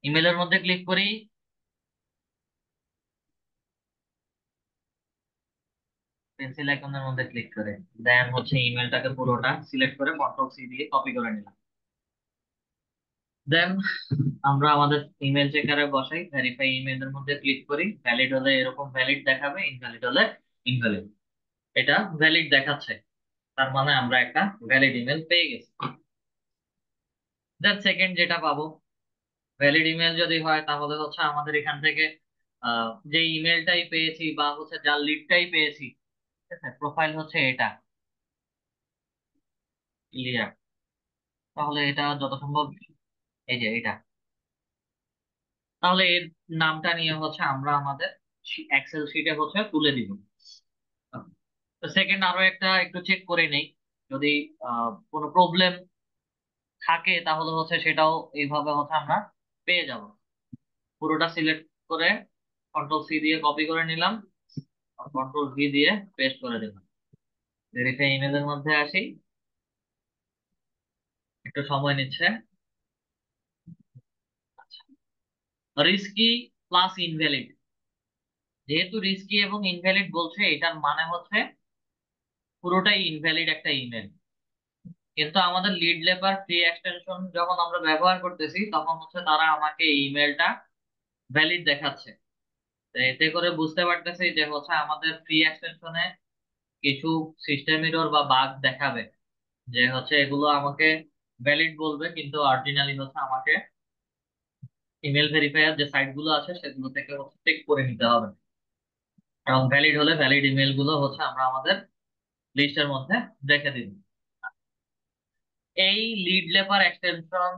ইমেলের মধ্যে ক্লিক করি, পেন্সিল আইকনের মধ্যে ক্লিক করে দেন হচ্ছে ইমেলটাকে পুরোটা সিলেক্ট করে কন্ট্রোল সি দিয়ে কপি করে নিলাম। দেন আমরা আমাদের ইমেল চেকারে বসাই, ভেরিফাই ইমেলের মধ্যে ক্লিক করি, ভ্যালিড হলে এরকম ভ্যালিড দেখাবে, ইনভ্যালিড হলে ইনভ্যালিড। এটা ভ্যালিড দেখাচ্ছে, তার মানে আমরা একটা ভ্যালিড ইমেল পেয়ে গেছি। দেন সেকেন্ড যেটা পাবো, ভ্যালিড ইমেল যদি হয় তাহলে হচ্ছে আমাদের এখান থেকে যে ইমেলটাই পেয়েছি বা হচ্ছে যার লিডটাই পেয়েছি, ঠিক আছে, প্রোফাইল হচ্ছে এটা ক্লিয়ার, তাহলে এটা যত সম্ভব এই যে এটা, তাহলে এর নামটা নিয়ে হচ্ছে আমরা আমাদের এক্সেল শিটে হচ্ছে তুলে দিব। তো সেকেন্ড আরো একটা একটু চেক করে নেই, যদি কোনো প্রবলেম থাকে তাহলে হচ্ছে সেটাও এইভাবে হচ্ছে আমরা পেয়ে যাব। পুরোটা সিলেক্ট করে কন্ট্রোল সি দিয়ে কপি করে নিলাম, কন্ট্রোল ভি দিয়ে পেস্ট করে দিলাম। ভেরিফাই ইমেজের মধ্যে আসি, একটু সময় নিচ্ছে। রিস্কি প্লাস ইনভ্যালিড, যেহেতু রিস্কি এবং ইনভ্যালিড বলছে এটার মানে হচ্ছে পুরোটাই ইনভ্যালিড একটা ইমেল। কিন্তু আমাদের লিড লেপার ফ্রি এক্সটেনশন যখন আমরা ব্যবহার করতেছি তখন হচ্ছে তারা আমাকে এই ইমেলটা ভ্যালিড দেখাচ্ছে। তো এতে করে বুঝতে পারতেছি যে হচ্ছে আমাদের ফ্রি এক্সটেনশনে কিছু সিস্টেম এরর বা বাগ দেখাবে, যে হচ্ছে এগুলো আমাকে ভ্যালিড বলবে কিন্তু অরিজিনালি হচ্ছে আমাকে ইমেল ভেরিফায়ার যে সাইট গুলো আছে সেগুলো থেকে হচ্ছে চেক করে নিতে হবে, এবং ভ্যালিড হলে ভ্যালিড ইমেল গুলো হচ্ছে আমরা আমাদের লিস্টের মধ্যে রেখে দিব। এই লিড লেপার এক্সটেনশন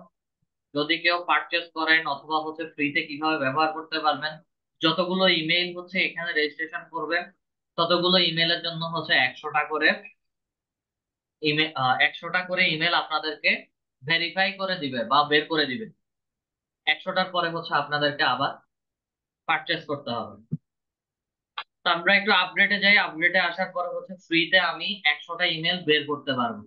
যদি কেউ পারচেজ করেন অথবা হচ্ছে ফ্রিতে কিভাবে ব্যবহার করতে পারবেন, যতগুলো ইমেইল হচ্ছে এখানে রেজিস্ট্রেশন করবেন ততগুলো ইমেলের জন্য হচ্ছে 100টা করে ইমেল, 100টা করে ইমেল আপনাদেরকে ভেরিফাই করে দিবে বা বের করে দিবে। 100টার পরে হচ্ছে আপনাদেরকে আবার পারচেজ করতে হবে। তো আমরা একটু আপডেটে যাই, আপডেটে আসার পরে হচ্ছে ফ্রিতে আমি 100টা ইমেল বের করতে পারবো।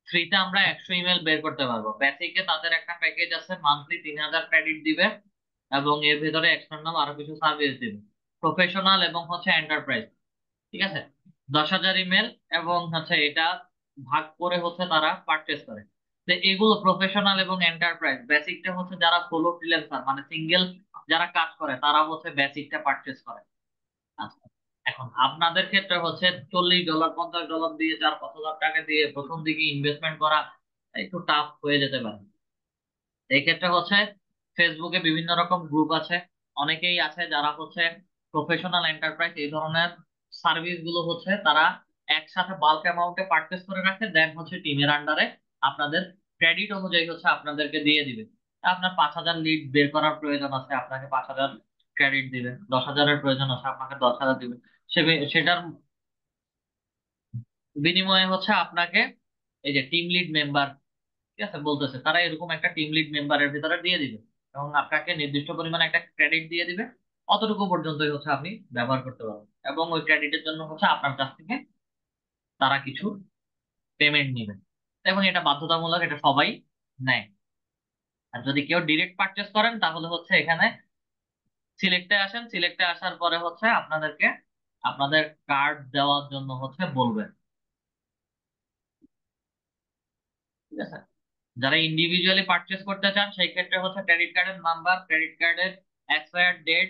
ফ্রিতে আমরা 100 ইমেল বের করতে পারবো। বেসিকে তাদের একটা প্যাকেজ আছে, মান্থলি 3000 ক্রেডিট দিবে এবং এর ভিতরে এক্সটার্নাল আরো কিছু সার্ভিস দিবে, প্রফেশনাল এবং হচ্ছে এন্টারপ্রাইজ। ঠিক আছে, 10,000 ইমেল এবং হচ্ছে এটা ভাগ করে হচ্ছে তারা পারচেস করে। তো এগুলো প্রফেশনাল এবং এন্টারপ্রাইজ, বেসিকটা হচ্ছে যারা সোলো ফ্রিল্যান্সার মানে সিঙ্গেল যারা কাজ করে তারা হচ্ছে বেসিকটা পারচেস করে। আচ্ছা, এখন আপনাদের ক্ষেত্রে হচ্ছে $40 $50 দিয়ে 4-5 হাজার টাকা দিয়ে প্রথম দিকে ইনভেস্টমেন্ট করা একটু টাফ হয়ে যেতে পারে। এই ক্ষেত্রে হচ্ছে ফেসবুকে বিভিন্ন রকম গ্রুপ আছে, অনেকেই আছে যারা হচ্ছে প্রফেশনাল এন্টারপ্রাইজ এই ধরনের সার্ভিস গুলো হচ্ছে তারা একসাথে বাল্ক অ্যামাউন্টে পারচেস করে রাখে, দেন হচ্ছে টিমের আন্ডারে আপনাদের ক্রেডিট অনুযায়ী হচ্ছে আপনাদেরকে দিয়ে দিবে। আপনার 5,000 লিড বের করার প্রয়োজন আছে, আপনাকে 5,000 ক্রেডিট দিবে, 10,000-এর প্রয়োজন আছে আপনাকে 10,000 দিবে। সেটার বিনিময়ে হচ্ছে আপনাকে এই যে টিম লিড মেম্বার, ঠিক আছে, বলতেছে তারা এরকম একটা টিম লিড মেম্বারের ভিতরে দিয়ে দিবে এবং আপনাকে নির্দিষ্ট পরিমাণে একটা ক্রেডিট দিয়ে দিবে। অতটুকু পর্যন্তই হচ্ছে আপনি ব্যবহার করতে পারবেন এবং ওই ক্রেডিটের জন্য হচ্ছে আপনার কাছ থেকে তারা কিছু পেমেন্ট নেবে, এবং এটা বাধ্যতামূলক, এটা সবাই নেয়। আর যদি কেউ ডিরেক্ট পারচেস করেন তাহলে হচ্ছে এখানে সিলেক্টে আসেন, সিলেক্টে আসার পরে হচ্ছে আপনাদেরকে আপনাদের কার্ড দেওয়ার জন্য হচ্ছে বলবেন। ঠিক আছে, যারা ইন্ডিভিজুয়ালি পারচেস করতে চান সেই ক্ষেত্রে হচ্ছে ক্রেডিট কার্ডের নাম্বার, ক্রেডিট কার্ডের expire date,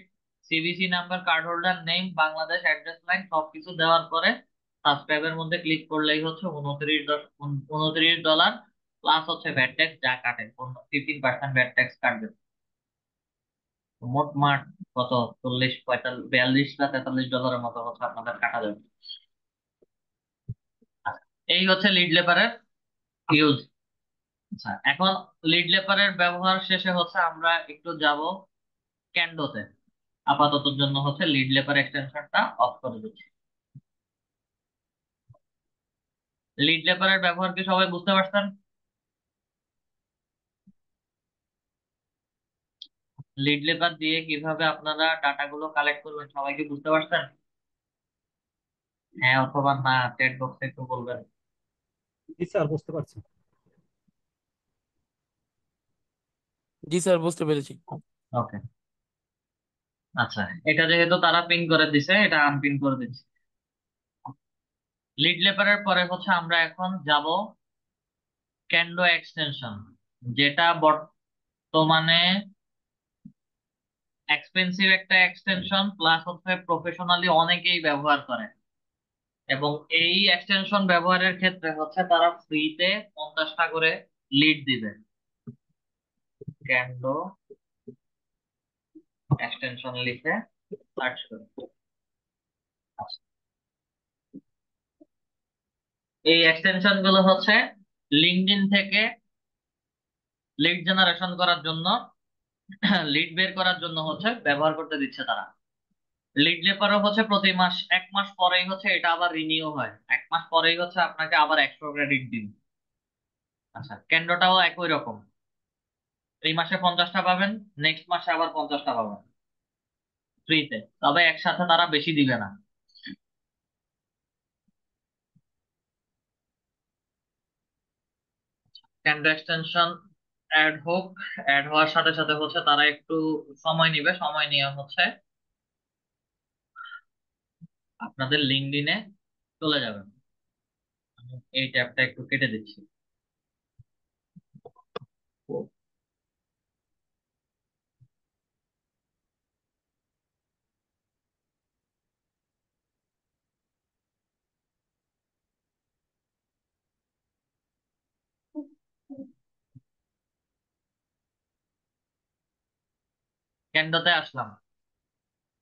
CVC number, card holder name, Bangladesh address line সবকিছু দেওয়ার পরে সাবস্ক্রাইবের মধ্যে ক্লিক করলেই হচ্ছে $29 প্লাস হচ্ছে ভ্যাট ট্যাক্স যা কাটে 15% ভ্যাট ট্যাক্স কাটবে। মোট মাঠ কত, 42 বা 43 মতো হচ্ছে আপনাদের কাটা যাবে। আচ্ছা, এই হচ্ছে লিড লেবারের ইউজ। আচ্ছা, এখন লিড লেবারের ব্যবহার শেষে হচ্ছে আমরা একটু যাব ক্যান্ডোতে। আপাতত জন্য হচ্ছে লিড লেবার এক্সটেনশনটা অফ করে দিচ্ছি। লিড লেবারের ব্যবহার কি সবাই বুঝতে পারছেন? লিড লেবার দিয়ে কিভাবে আপনারা ডাটাগুলো কালেক্ট করবেন সবাই কি বুঝতে পারছেন? হ্যাঁ অথবা না চ্যাট বক্সে একটু বলবেন। জি স্যার, বুঝতে পারছি। জি স্যার, বুঝতে পেরেছি। ওকে। আচ্ছা, এটা যেহেতু তারা পিন করে দিছে, এটা আনপিন করে দিচ্ছি। লিড লেবারের পরে হচ্ছে আমরা এখন যাব ক্যান্ডো এক্সটেনশন, যেটা বর্তমানে এক্সপেন্সিভ একটা এক্সটেনশন, প্লাস হচ্ছে প্রফেশনালি অনেকেই ব্যবহার করে। এবং এই এক্সটেনশন ব্যবহারের ক্ষেত্রে হচ্ছে তারা ফ্রিতে 50টা করে লিড দিবে। ক্যান্ডো এক্সটেনশন লিখে সার্চ করে, আচ্ছা, এই এক্সটেনশন গুলো হচ্ছে লিঙ্কডইন থেকে লিড জেনারেশন করার জন্য, লিড বের করার জন্য হচ্ছে ব্যবহার করতে দিচ্ছে তারা। লিড লেপারও হচ্ছে প্রতি মাস 1 মাস পরেই হচ্ছে এটা আবার রিনিউ হয়, 1 মাস পরেই হচ্ছে আপনাকে আবার 100 ক্রেডিট দিন। আচ্ছা, ক্যান্ডোটাও একই রকম, এই মাসে 50টা পাবেন, নেক্সট মাসে আবার 50টা পাবেন ফ্রিতে, তবে একসাথে তারা বেশি দিবে না। ক্যান্ডো এক্সটেনশন অ্যাড হোক, অ্যাড হওয়ার সাথে সাথে হচ্ছে তারা একটু সময় নিবে, সময় নিয়ে হচ্ছে আপনাদের লিঙ্কডইনে চলে যাবেন। আমি এই ট্যাবটা একটু কেটে দিচ্ছি। ক্যান্ডোতে আসলাম,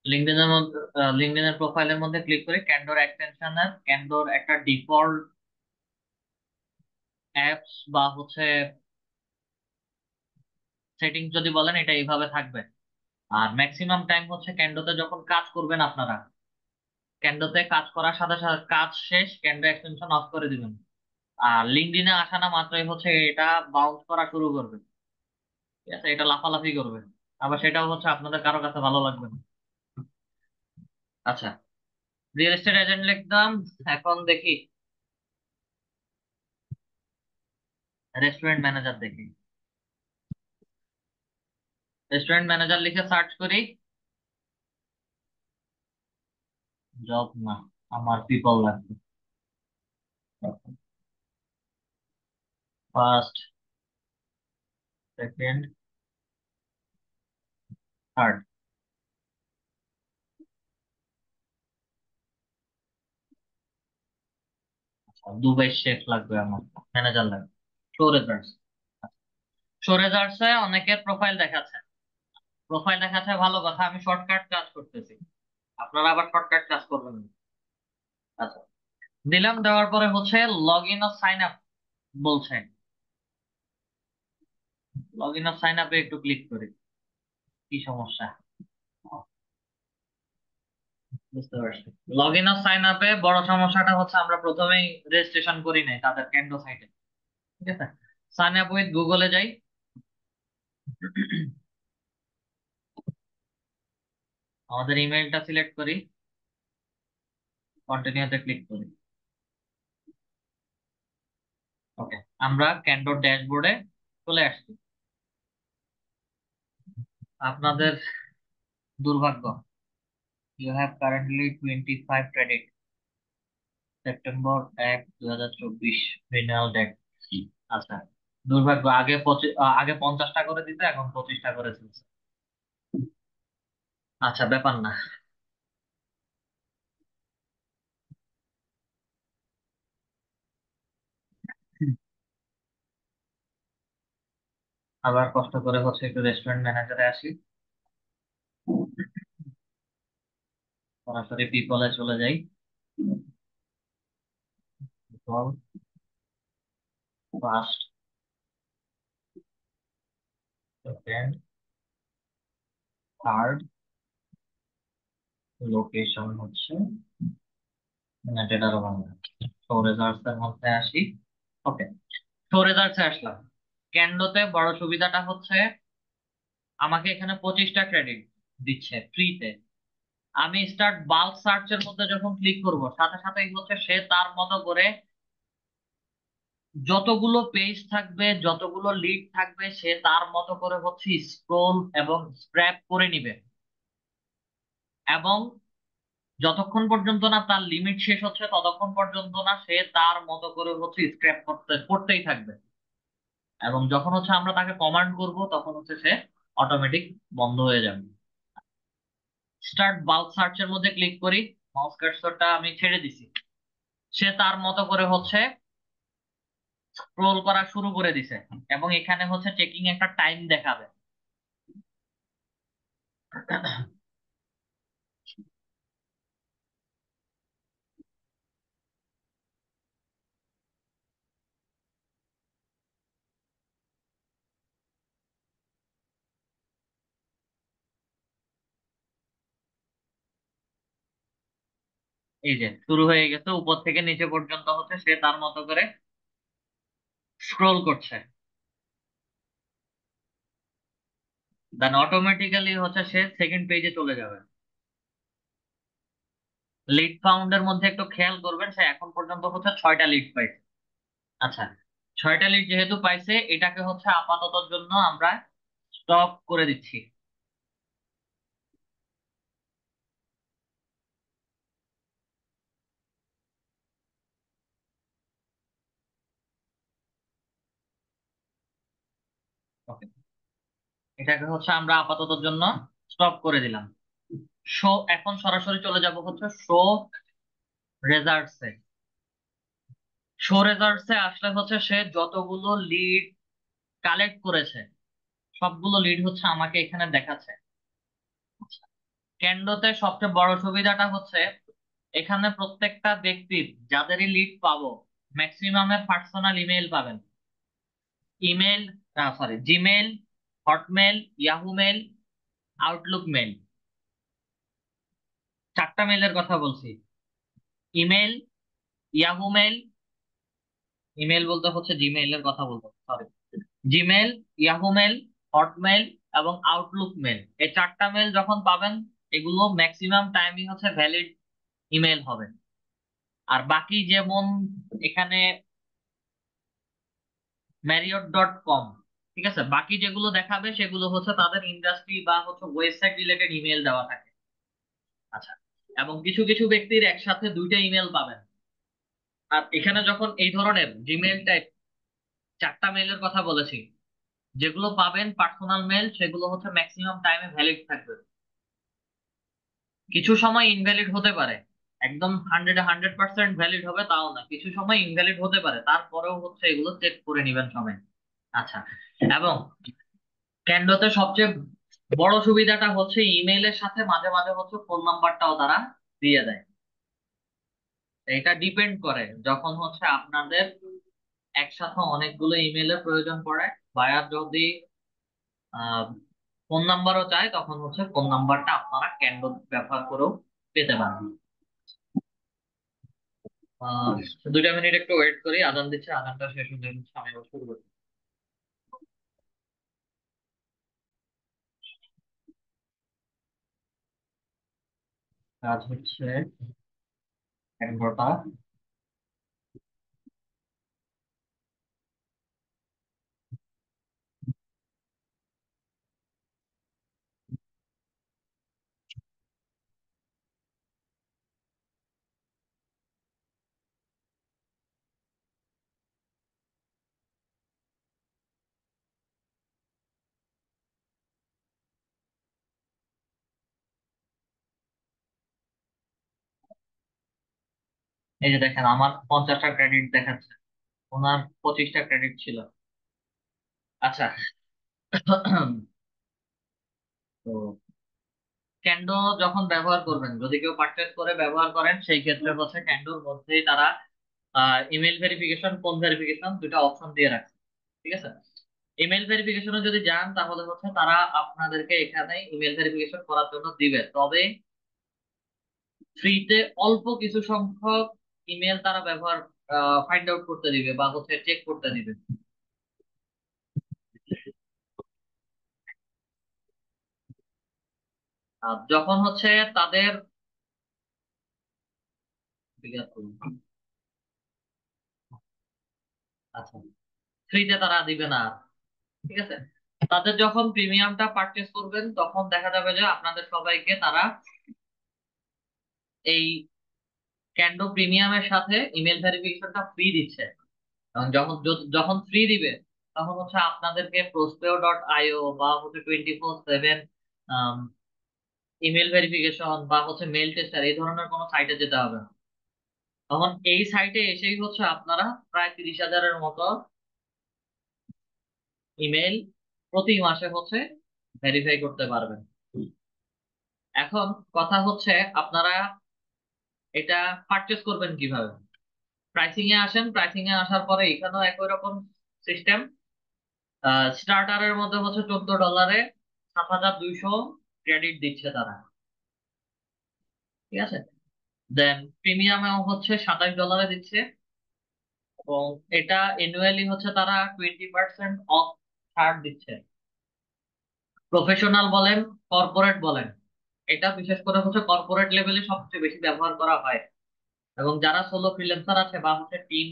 লিঙ্কডইনের মধ্যে লিঙ্কডইনের প্রোফাইলের মধ্যে ক্লিক করে ক্যান্ডোর এক্সটেনশনের ক্যান্ডোর একটা ডিফল্ট অ্যাপস বা হচ্ছে সেটিং যদি বলেন এটা এইভাবে থাকবে। আর ম্যাক্সিমাম টাইম হচ্ছে ক্যান্ডোতে যখন কাজ করবেন আপনারা, ক্যান্ডোতে কাজ করার সাথে সাথে কাজ শেষ ক্যান্ডো এক্সটেনশন অফ করে দিবেন। আর লিঙ্কডইনে আসা না মাত্রই হচ্ছে এটা বাউন্স করা শুরু করবে, ঠিক আছে, এটা লাফালাফি করবে, আবার সেটাও হচ্ছে আপনাদের কারো কাছে ভালো লাগবে না। আচ্ছা, রিয়েল এস্টেট এজেন্ট লিখলাম। এখন দেখি রেস্টুরেন্ট ম্যানেজার, দেখি রেস্টুরেন্ট ম্যানেজার লিখে সার্চ করি, জব না, আমার পিপল লাগবে। First, second, third, Dubai chef লাগবে আমার, ম্যানেজার লাগবে। শো রেজাল্টস, শো রেজাল্টসে অনেকের প্রোফাইল দেখাচ্ছে, প্রোফাইল দেখাচ্ছে ভালো কথা, আমি শর্টকাট কাজ করতেছি, আপনারা আবার শর্টকাট কাজ করবেন না। আচ্ছা, দিলাম, দেওয়ার পরে হচ্ছে লগ ইন ও সাইন আপ বলছে, লগ ইন ও সাইন আপে একটু ক্লিক করি, কি সমস্যা বুঝতে পারছি। লগ ইন ও সাইন আপে বড় সমস্যাটা হচ্ছে আমরা প্রথমেই রেজিস্ট্রেশন করি নাই তাদের ক্যান্ডো সাইটে, ঠিক আছে। সাইন আপ উইথ গুগলে যাই, আমাদের ইমেইলটা সিলেক্ট করি, কন্টিনিউতে ক্লিক করি। ওকে, আমরা ক্যান্ডোর ড্যাশবোর্ডে চলে আসছি। আপনাদের দুর্ভাগ্য, you have currently 25 credit, September 1, 2024 renewal date. আচ্ছা, দুর্ভাগ্য, আগে 50টা করে দিতে, এখন 25টা করে দিচ্ছে। আচ্ছা, ব্যাপার না। আবার কষ্ট করে হচ্ছে একটু রেস্টুরেন্ট ম্যানেজারে আসি, সরাসরি পিপলে চলে যাই। ফার্স্ট, সেকেন্ড, থার্ড, লোকেশন হচ্ছে ইউনাইটেড আরব আমিরাত। শো রেজাল্টস এর মধ্যে আসি। ওকে, শো রেজাল্টস এ আসলাম। ক্যান্ডোতে বড় সুবিধাটা হচ্ছে আমাকে এখানে 25টা ক্রেডিট দিচ্ছে ফ্রিতে। আমি স্টার্ট বাল্ক সার্চের মধ্যে যখন ক্লিক করব, সাথে সাথেই হচ্ছে সে তার মতো করে যতগুলো পেজ থাকবে, যতগুলো লিড থাকবে, সে তার মতো করে হচ্ছে স্ক্রোল এবং স্ক্র্যাপ করে নিবে। এবং যতক্ষণ পর্যন্ত না তার লিমিট শেষ হচ্ছে, ততক্ষণ পর্যন্ত না সে তার মতো করে হচ্ছে স্ক্র্যাপ করতেই থাকবে। এবং যখন হচ্ছে আমরা তাকে কমান্ড করব, তখন হচ্ছে সে অটোমেটিক বন্ধ হয়ে যাবে। স্টার্ট বাল্ক সার্চের মধ্যে ক্লিক করি, মাউস কার্সরটা আমি ছেড়ে দিছি, সে তার মতো করে হচ্ছে স্ক্রোল করা শুরু করে দিছে। এবং এখানে হচ্ছে চেকিং একটা টাইম দেখাবে। এই যে শুরু হয়ে গেছে, উপর থেকে নিচে পর্যন্ত হচ্ছে সে তার মতো করে স্ক্রোল করছে। দেন অটোমেটিক্যালি হচ্ছে সে সেকেন্ড পেজে চলে যাবে। লিড ফাউন্ডের মধ্যে একটু খেয়াল করবেন, সে এখন পর্যন্ত হচ্ছে 6টা লিড পাইছে। আচ্ছা, 6টা লিড যেহেতু পাইছে, এটাকে হচ্ছে আপাততর জন্য আমরা স্টপ করে দিচ্ছি। ওকে, এটাকে হচ্ছে আমরা আপাততর জন্য স্টপ করে দিলাম। শো, এখন সরাসরি চলে যাব হচ্ছে শো রেজাল্টসে। শো রেজাল্টসে আসলে হচ্ছে সে যতগুলো লিড কালেক্ট করেছে, সবগুলো লিড হচ্ছে আমাকে এখানে দেখাচ্ছে। ক্যান্ডোতে সবচেয়ে বড় সুবিধাটা হচ্ছে এখানে প্রত্যেকটা ব্যক্তির যাদেরই লিড পাবো, ম্যাক্সিমামের পার্সোনাল ইমেল পাবেন। Email, sorry, Gmail, Hotmail, Yahoo mail, Outlook mail, 4টা মেলের কথা বলছি। ইমেল, ইয়াহু মেল, ইমেল বলতে হচ্ছে জিমেইলের কথা বলবো, sorry, Gmail, Yahoo mail, Hotmail এবং আউটলুক মেল, এই 4টা মেল যখন পাবেন, এগুলো ম্যাক্সিমাম টাইমই হচ্ছে ভ্যালিড ইমেল হবে। আর বাকি যেমন এখানে marriott.com, ঠিক আছে, বাকি যেগুলো দেখাবে সেগুলো হচ্ছে তাদের ইন্ডাস্ট্রি বা হচ্ছে ওয়েবসাইট রিলেটেড ইমেল দেওয়া থাকে। আচ্ছা, এবং কিছু কিছু ব্যক্তির একসাথে 2টা ইমেল পাবেন। আর এখানে যখন এই ধরনের জিমেল টাইপ 4টা মেলের কথা বলেছি, যেগুলো পাবেন পার্সোনাল মেল, সেগুলো হচ্ছে ম্যাক্সিমাম টাইমে ভ্যালিড থাকবে। কিছু সময় ইনভ্যালিড হতে পারে, একদম 100% ভ্যালিড হবে তাও না, কিছু সময় ইনভ্যালিড হতে পারে, তারপরেও হচ্ছে এগুলো চেক করে নিবেন সবাই। আচ্ছা, এবং ক্যান্ডোতে সবচেয়ে বড় সুবিধাটা হচ্ছে ইমেইলের সাথে মাঝে মাঝে হচ্ছে ফোন নাম্বারটাও তারা দিয়ে দেয়। এটা ডিপেন্ড করে যখন হচ্ছে আপনাদের একসাথে অনেকগুলো ইমেইলের প্রয়োজন পড়ে, বায়ার যদি ফোন নাম্বারও চায়, তখন হচ্ছে ফোন নাম্বারটা আপনারা ক্যান্ডো ব্যবহার করেও পেতে পারেন। 2টা মিনিট একটু ওয়েট করি, আজান দিচ্ছে, আজানটা শেষ হলে হচ্ছে আমি আবার শুরু করি। কাজ হচ্ছে 11টা। এই যে দেখেন, আমার 50টা ক্রেডিট দেখাচ্ছে, ওনার 25টা ক্রেডিট ছিল। আচ্ছা, তো ক্যান্ডো যখন ব্যবহার করবেন, যদি কেউ পারচেস করে ব্যবহার করেন, সেই ক্ষেত্রে হচ্ছে ক্যান্ডোর মধ্যেই তারা ইমেল ভেরিফিকেশন, ফোন ভেরিফিকেশন দুটো অপশন দিয়ে রাখছে। ঠিক আছে, ইমেল ভেরিফিকেশনে যদি যান তাহলে হচ্ছে তারা আপনাদেরকে এখানে ইমেল ভেরিফিকেশন করার জন্য দিবে, তবে ফ্রিতে অল্প কিছু সংখ্যক ইমেল তারা ব্যবহার ফাইন্ড আউট করতে দিবে বা হচ্ছে চেক করতে দিবে। আর যখন হচ্ছে তাদের, আচ্ছা, ফ্রিতে তারা দিবে না। ঠিক আছে, তাদের যখন প্রিমিয়ামটা পারচেস করবেন তখন দেখা যাবে যে আপনাদের সবাইকে তারা এই ক্যান্ডো প্রিমিয়ামের সাথে ইমেল ভেরিফিকেশনটা ফ্রি দিচ্ছে। এবং যখন ফ্রি দিবে তখন হচ্ছে আপনাদেরকে prospeo.io বা হচ্ছে 24/7 ইমেল ভেরিফিকেশন বা হচ্ছে মেল টেস্টার এই ধরনের কোনো সাইটে যেতে হবে না। তখন এই সাইটে এসেই হচ্ছে আপনারা প্রায় 30,000-এর মতো ইমেল প্রতি মাসে হচ্ছে ভেরিফাই করতে পারবেন। এখন কথা হচ্ছে আপনারা এটা পারচেস করবেন কিভাবে। প্রাইসিং এ আসেন, প্রাইসিং এ আসার পরে এখানেও একই রকম সিস্টেম। স্টার্টারের মধ্যে হচ্ছে $14 7,200 ক্রেডিট দিচ্ছে তারা। ঠিক আছে, দেন প্রিমিয়ামেও হচ্ছে $27 দিচ্ছে, এবং এটা এনুয়ালি হচ্ছে তারা 20% অফ ছাড় দিচ্ছে। প্রফেশনাল বলেন, কর্পোরেট বলেন, এটা বিশেষ করে হচ্ছে কর্পোরেট লেভেলে সবচেয়ে বেশি ব্যবহার করা হয়। এবং যারা সোলো ফ্রিল্যান্সার আছে বা হচ্ছে টিম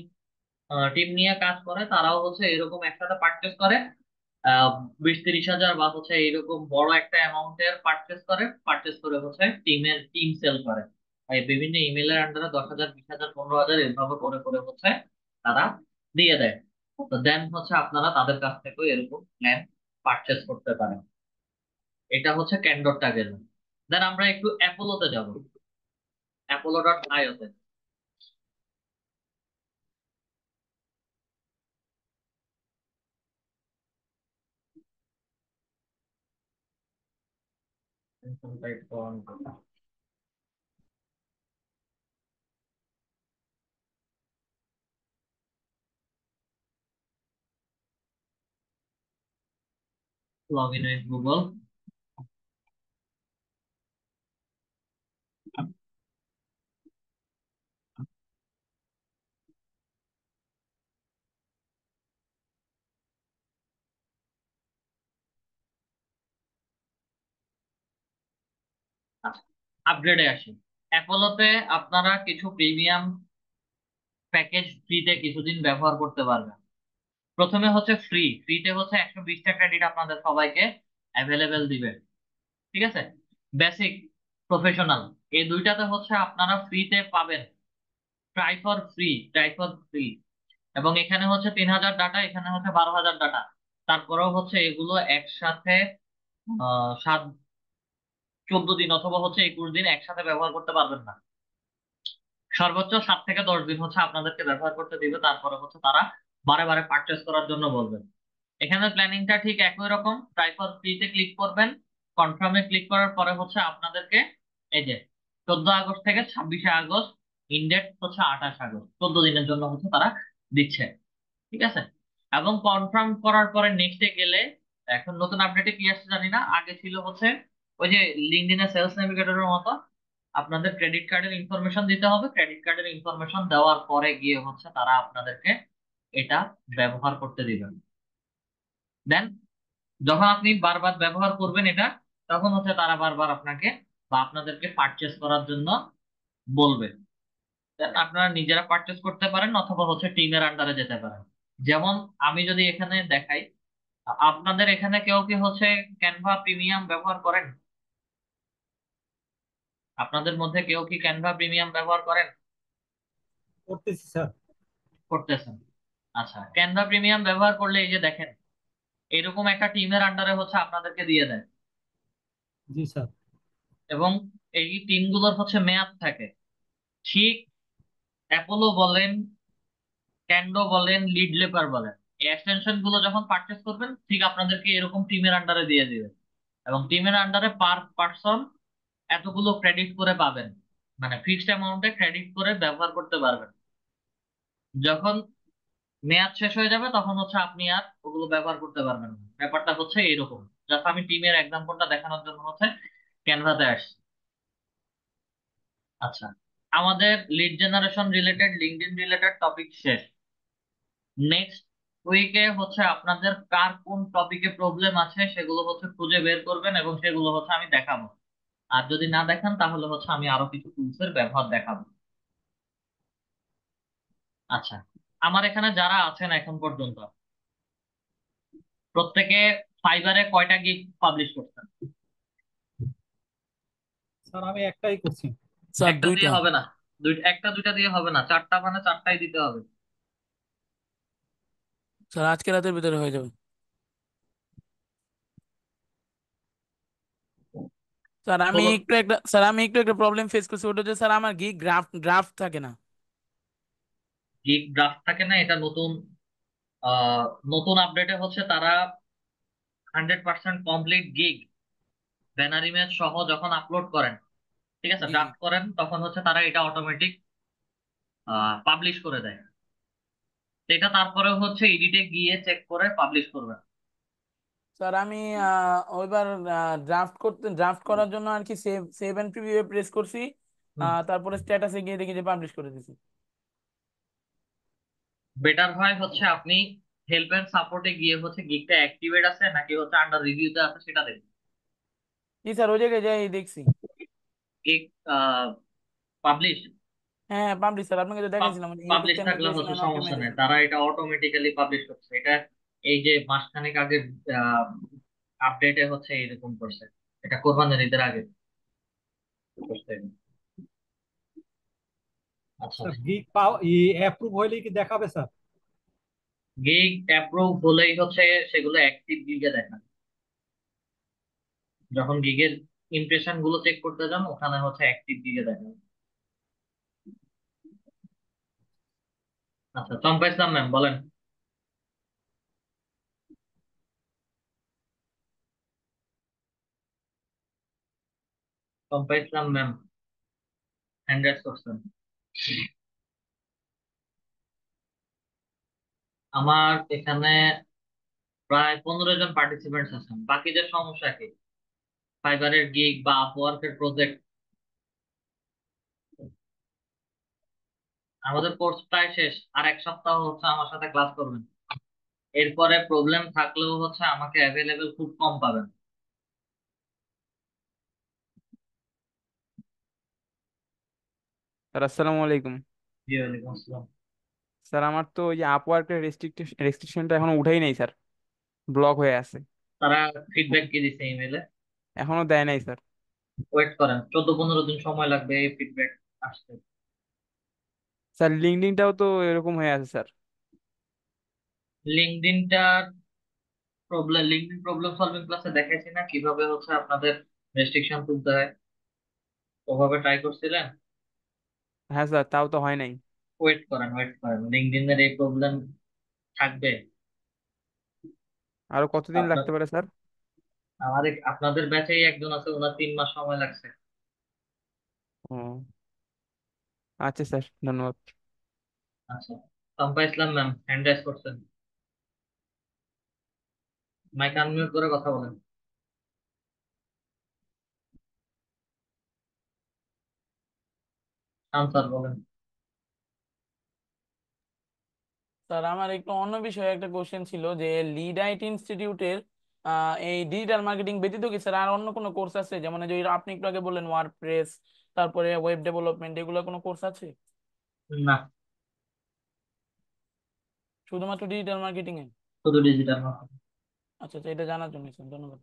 টিম নিয়ে কাজ করে, তারাও হচ্ছে এরকম একসাথে পারচেস করে 20-30 হাজার বা হচ্ছে এরকম বড় একটা অ্যামাউন্টের পারচেস করে হচ্ছে টিম সেল করে। এই বিভিন্ন ইমেলের আন্ডারে 10,000, 20,000, 15,000 এভাবে করে করে হচ্ছে তারা দিয়ে দেয়। তো দেন হচ্ছে আপনারা তাদের কাছ থেকেও এরকম প্ল্যান পারচেস করতে পারেন। এটা হচ্ছে ক্যান্ডোরটা গেল। দেন আমরা একটু অ্যাপোলোতে যাব, apollo.io তে। Log in with Google. আচ্ছা, আপগ্রেডে আসি। অ্যাপোলোতে আপনারা কিছু প্রিমিয়াম প্যাকেজ ফ্রিতে কিছুদিন ব্যবহার করতে পারবেন। প্রথমে হচ্ছে ফ্রিতে হচ্ছে 120টা ক্রেডিট আপনাদের সবাইকে অ্যাভেলেবেল দিবে। ঠিক আছে, বেসিক, প্রফেশনাল, এই দুইটাতে হচ্ছে আপনারা ফ্রিতে পাবেন। Try for free. এবং এখানে হচ্ছে 3,000 ডাটা, এখানে হচ্ছে 12,000 ডাটা। তারপরেও হচ্ছে এগুলো একসাথে 14 দিন অথবা হচ্ছে 21 দিন একসাথে ব্যবহার করতে পারবেন না। সর্বোচ্চ 7 থেকে 10 দিন হচ্ছে আপনাদেরকে ব্যবহার করতে দিবে, তারপরে হচ্ছে তারা বারে বারে পারচেস করার জন্য বলবে। এখানে প্ল্যানিংটা ঠিক একই রকম। ট্রাই ফর ফ্রিতে ক্লিক করবেন, কনফার্মে ক্লিক করার পরে হচ্ছে আপনাদেরকে এই যে 14 আগস্ট থেকে 26শে আগস্ট, ইনডেট হচ্ছে 28 আগস্ট, 14 দিনের জন্য হচ্ছে তারা দিচ্ছে। ঠিক আছে, এবং কনফার্ম করার পরে নেক্সটে গেলে, এখন নতুন আপডেটে কি আসছে জানি না, আগে ছিল হচ্ছে ওই যে লিঙ্কডইনের সেলস নেভিগেটরের মতো আপনাদের ক্রেডিট কার্ডের ইনফরমেশন দিতে হবে। ক্রেডিট কার্ডের ইনফরমেশন দেওয়ার পরে গিয়ে হচ্ছে তারা আপনাদেরকে এটা ব্যবহার করতে দিবেন। দেন যখন আপনি বারবার ব্যবহার করবেন এটা, তখন হচ্ছে তারা বারবার আপনাকে বা আপনাদেরকে পারচেস করার জন্য বলবে। Then আপনারা নিজেরা পারচেস করতে পারেন অথবা হচ্ছে টিমের আন্ডারে যেতে পারেন। যেমন আমি যদি এখানে দেখাই, আপনাদের এখানে কেউ কি হচ্ছে ক্যানভা প্রিমিয়াম ব্যবহার করেন? আপনাদের মধ্যে কেউ কি ক্যানভা প্রিমিয়াম ব্যবহার করেন? করতেছি স্যার। করতেছেন। আচ্ছা, ক্যানভা প্রিমিয়াম ব্যবহার করলে এই যে দেখেন, এরকম একটা টিমের আন্ডারে হচ্ছে আপনাদেরকে দিয়ে দেয়। জি স্যার। এবং এই টিমগুলোর হচ্ছে মেয়াদ থাকে। ঠিক অ্যাপোলো বলেন, ক্যান্ডো বলেন, লিড লেপার বলেন, এই এক্সটেনশন গুলো যখন পারচেস করবেন ঠিক আপনাদেরকে এরকম টিমের আন্ডারে দিয়ে দিবে, এবং টিমের আন্ডারে পার পার্সন এতগুলো ক্রেডিট করে পাবেন, মানে ফিক্সড অ্যামাউন্টে ক্রেডিট করে ব্যবহার করতে পারবেন। যখন মেয়াদ শেষ হয়ে যাবে তখন হচ্ছে আপনি আর ওগুলো ব্যবহার করতে পারবেন না। ব্যাপারটা হচ্ছে এইরকম। জাস্ট আমি টিমের এক্সাম্পলটা দেখানোর জন্য হচ্ছে ক্যানভাতে আসছি। আচ্ছা, আমাদের lead generation related, LinkedIn related topic শেষ। নেক্সট উইকে হচ্ছে আপনাদের কার কোন টপিকে প্রবলেম আছে সেগুলো হচ্ছে খুঁজে বের করবেন, এবং সেগুলো হচ্ছে আমি দেখাবো। আর যদি না দেখান তাহলে হচ্ছে আমি আরো কিছু টুলস এর ব্যবহার দেখাবো। আচ্ছা, আমার এখানে যারা আছেন এখন পর্যন্ত প্রত্যেকে ফাইবারে কয়টা গিগ পাবলিশ করছেন? স্যার আমি একটাই করছি। স্যার একটা দিয়ে দুইটা। হবে না, একটা দুইটা দিয়ে হবে না, চারটা মানে চারটাই দিতে হবে। স্যার আজকে রাতের ভিতরে হয়ে যাবে। ষোলো স্যার আমি একটু একটা প্রবলেম ফেস করছি, ওটা হচ্ছে স্যার আমার গিগ ড্রাফট থাকে না। গিগ ড্রাফট থাকে না, এটা নতুন আহ নতুন আপডেটে হচ্ছে তারা 100% কমপ্লিট গিগ ব্যানার ইমেজ সহ যখন আপলোড করেন, ঠিক আছে, জি জি। ড্রাফট করেন, তখন হচ্ছে তারা এটা অটোমেটিক পাবলিশ করে দেয়। তো এটা তারপরেও হচ্ছে এডিটে গিয়ে চেক করে পাবলিশ করবেন। স্যার আমি ওইবার ড্রাফট করার জন্য আর কি save save and preview press করছি। তারপরে স্ট্যাটাসে গিয়ে দেখি যে পাবলিশ করে দিছি। বেটার হয় হচ্ছে আপনি হেল্প এন্ড সাপোর্টে গিয়ে হচ্ছে গিগটা অ্যাক্টিভেট আছে নাকি হচ্ছে আন্ডার রিভিউতে আছে সেটা দেখুন। জি স্যার, ওই জায়গায় যাই দেখছি। গিগ পাবলিশ হ্যাঁ হ্যাঁ, পাবলিশ স্যার, আপনাকে তো দেখাইছিলাম ইউটিউব পাবলিশ চ্যানেল থাকলে ক্রিয়েশন হচ্ছে এন্ড সমস্যা নেই, অপটিমাইজেশন। তারা এটা অটোমেটিক্যালি পাবলিশ করছে। এটা এই যে মাসখানেক আগে আপডেটে হচ্ছে এরকম করছে, এটা কোরবানির ঈদের আগে করছে। আচ্ছা, স্যার গিগ পাও অ্যাপ্রুভ হইলে কি দেখাবে স্যার? গিগ অ্যাপ্রুভ হলেই হচ্ছে সেগুলো অ্যাক্টিভ গিগে দেখা। যখন গিগের ইমপ্রেশন গুলো চেক করতে যান ওখানে হচ্ছে অ্যাক্টিভ গিগে দেখা। আচ্ছা, চম্পা ইসলাম ম্যাম বলেন। চম্পা ইসলাম ম্যাম হ্যান্ড রাইজ করছেন। আমার এখানে প্রায় 15 জন পার্টিসিপেন্টস আছেন। বাকিদের সমস্যা কি? ফাইবারের গিগ বা আপওয়ার্কের প্রজেক্ট? আমাদের কোর্স প্রায় শেষ, আর এক সপ্তাহ হচ্ছে আমার সাথে ক্লাস করবেন। এরপরে প্রবলেম থাকলেও হচ্ছে আমাকে অ্যাভেলেবেল খুব কম পাবেন। স্যার আসসালামু আলাইকুম। জি ওয়ালাইকুম আসসালাম। স্যার আমার তো ওই যে আপওয়ার্কের রেস্ট্রিকশনটা এখনো উঠাই নাই স্যার, ব্লক হয়ে আছে। তারা ফিডব্যাক কি দিছে ইমেলে? এখনো দেয় নাই স্যার। ওয়েট করেন, 14-15 দিন সময় লাগবে এই ফিডব্যাক আসতে। স্যার লিঙ্কডইনটাও তো এরকম হয়ে আছে স্যার। লিঙ্কডইনটার প্রবলেম, লিঙ্কডইন প্রবলেম সলভিং ক্লাসে দেখাইছি না কিভাবে হচ্ছে আপনাদের রেস্ট্রিকশন তুলতে হয়? ওভাবে ট্রাই করছিলেন? হ্যাঁ স্যার, তাও তো হয় নাই। ওয়েট করেন, লিঙ্কডইনের এই প্রবলেম থাকবে। আরো কতদিন আপনার লাগতে পারে স্যার? আপনাদের ব্যাচেই একজন আছে, ওনার 3 মাস সময় লাগছে। ও আচ্ছা স্যার, ধন্যবাদ। আচ্ছা, চম্পা ইসলাম ম্যাম হ্যান্ড রাইজ করছেন, মাইক আনমিউট করে কথা বলেন। আনসার বলেন। স্যার আমার একটু অন্য বিষয়ে একটা কোশ্চেন ছিল যে লিড আইটি ইনস্টিটিউটের এই ডিজিটাল মার্কেটিং ব্যতীত কি স্যার আর অন্য কোনো কোর্স আছে, যেমন এই যে আপনি একটু আগে বললেন ওয়ার্ডপ্রেস, তারপরে ওয়েব ডেভেলপমেন্ট, এগুলো কোনো কোর্স আছে না, শুধুমাত্র ডিজিটাল মার্কেটিং এ? শুধু ডিজিটাল মার্কেটিং। আচ্ছা আচ্ছা, এটা জানার জন্য স্যার, ধন্যবাদ।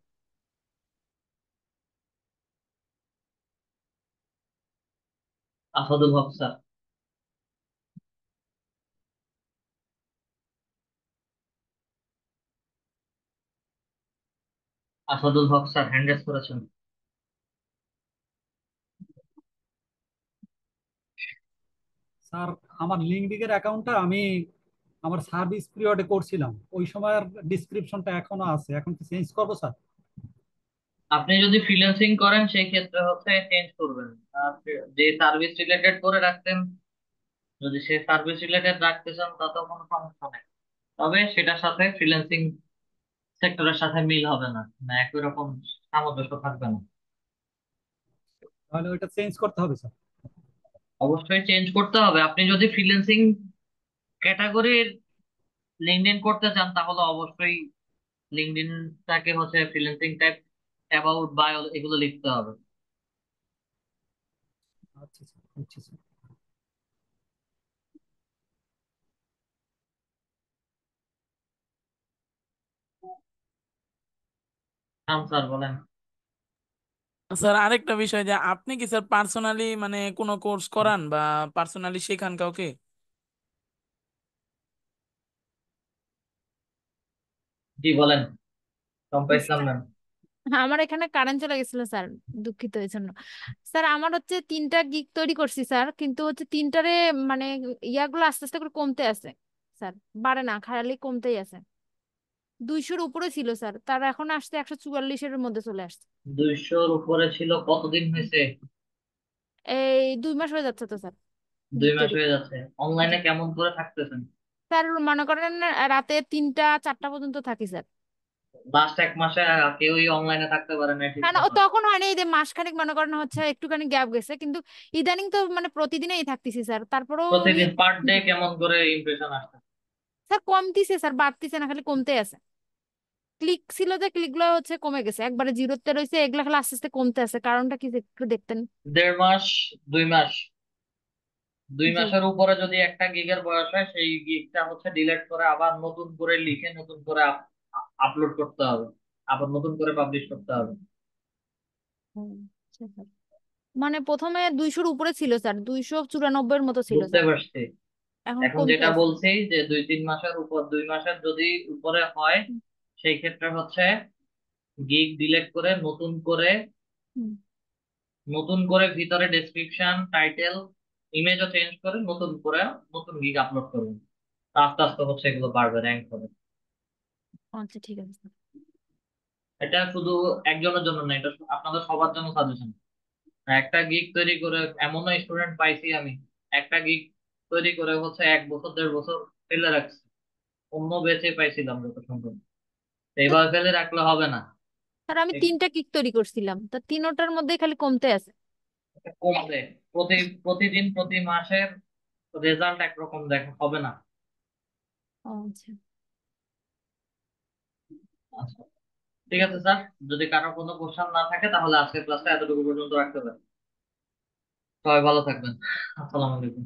আসাদুল হক স্যার। আসাদুল হক স্যার হ্যান্ড রাইজ করেছেন। স্যার আমার লিঙ্কডিনের অ্যাকাউন্টটা আমি আমার সার্ভিস পিরিয়ডে করছিলাম, ওই সময়ের ডিসক্রিপশনটা এখনো আছে, এখন কি চেঞ্জ করবো স্যার? আপনি যদি ফ্রিল্যান্সিং করেন সেই ক্ষেত্রে হচ্ছে চেঞ্জ করবেন। আর যে সার্ভিস রিলেটেড করে রাখতেন, যদি সে সার্ভিস রিলেটেড রাখতে চান তাতেও কোনো সমস্যা নেই, তবে সেটার সাথে ফ্রিল্যান্সিং সেক্টরের সাথে মিল হবে না, না একই রকম সামঞ্জস্য থাকবে না। তাহলে ওইটা চেঞ্জ করতে হবে স্যার। অবশ্যই চেঞ্জ করতে হবে। আপনি যদি ফ্রিল্যান্সিং ক্যাটাগরির লিঙ্কডইন করতে চান তাহলে অবশ্যই লিঙ্কডইনটাকে হচ্ছে ফ্রিল্যান্সিং টাইপ, অ্যাবাউট, বায়ো এগুলো লিখতে হবে। আচ্ছা স্যার, বুঝছি স্যার। হ্যাঁ স্যার বলেন। স্যার আরেকটা বিষয়, যে আপনি কি স্যার পার্সোনালি মানে কোনো কোর্স করান বা পার্সোনালি শেখান কাউকে? জি বলেন, টম্পা ইসলাম স্যার, ম্যাম। আমার এখানে কারেন্ট চলে গেছিল স্যার, দুঃখিত এই জন্য। স্যার আমার হচ্ছে 3টা গিগ তৈরি করছি স্যার, কিন্তু হচ্ছে 3টারে মানে ইয়াগুলো আস্তে আস্তে করে কমতে আছে স্যার, বাড়ে না, খালি কমতেই আছে। 200-র উপরে ছিল স্যার, তার এখন আসছে 144-এর মধ্যে চলে আসছে। 200-র উপরে ছিল, কতদিন হয়েছে? এই 2 মাস হয়ে যাচ্ছে তো স্যার, দুই গিগ মাস তৈরি। হয়ে যাচ্ছে। জি অনলাইনে কেমন করে থাকতেছেন? স্যার, মনে করেন রাতে 3টা 4টা পর্যন্ত থাকি স্যার। লাস্ট এক মাসে কেউই অনলাইনে থাকতে পারে না ঠিক না না, ও মতো? তখন হয়নি, এই যে মাসখানেক মনে করেন হচ্ছে একটুখানি গ্যাপ গেছে, কিন্তু ইদানিং তো মানে প্রতিদিনই থাকতেছি স্যার, তারপরেও প্রতিদিন পার ডে কেমন করে ইমপ্রেশন আসছে? স্যার কমতিছে স্যার, বাড়তিছে না, খালি কমতে আছে। ক্লিক ছিল যে ক্লিক গুলো হচ্ছে কমে গেছে, একবারে জিরোতে রয়েছে, এগুলা খালি আস্তে আস্তে কমতে আছে, কারণটা কি একটু দেখতেন? 1.5 মাস, 2 মাস, দুই জি। মাসের উপরে যদি একটা গিগের বয়স হয় সেই গিগটা হচ্ছে ডিলিট করে আবার নতুন করে লিখে নতুন করে আপলোড করতে হবে, আবার নতুন করে পাবলিশ করতে হবে। হুম, আচ্ছা স্যার। মানে প্রথমে 200-র উপরে ছিল স্যার, 294-এর মতো ছিল বুঝতে স্যার, পারছি। এখন এখন কমতে যেটা আছে। বলছি যে 2-3 মাসের উপর, 2 মাসের যদি উপরে হয় হুম, সেই ক্ষেত্রে হচ্ছে গিগ ডিলিট করে হুম, নতুন করে ভিতরে ডেসক্রিপশন, টাইটেল, ইমেজও চেঞ্জ করে নতুন করে নতুন গিগ আপলোড করবেন। আস্তে আস্তে হচ্ছে এগুলো বাড়বে, র্যাঙ্ক হবে। আচ্ছা ঠিক আছে স্যার। এটা শুধু একজনের জন্য না, এটা আপনাদের সবার জন্য সাজেশন। একটা গিগ তৈরি করে এমনও স্টুডেন্ট পাইছি আমি, একটা গিগ তৈরি করে হচ্ছে 1 বছর 1.5 বছর ফেলে রাখছে, অন্য বেঁচে পাইছিলাম যত সম্ভব। স্যার, এইভাবে ফেলে রাখলে হবে না। স্যার আমি এ- 3টা কিক তৈরি করছিলাম, তা তিনোটার মধ্যে খালি কমতে আছে। এটা কমবে। প্রতিদিন প্রতি মাসের রেজাল্ট একরকম দেখা হবে না। ও আচ্ছা। আচ্ছা, ঠিক আছে স্যার, যদি কারো কোনো কোশ্চেন না থাকে তাহলে আজকের ক্লাসটা এতটুকু পর্যন্ত রাখতে পারেন। সবাই ভালো থাকবেন। আসসালামু আলাইকুম।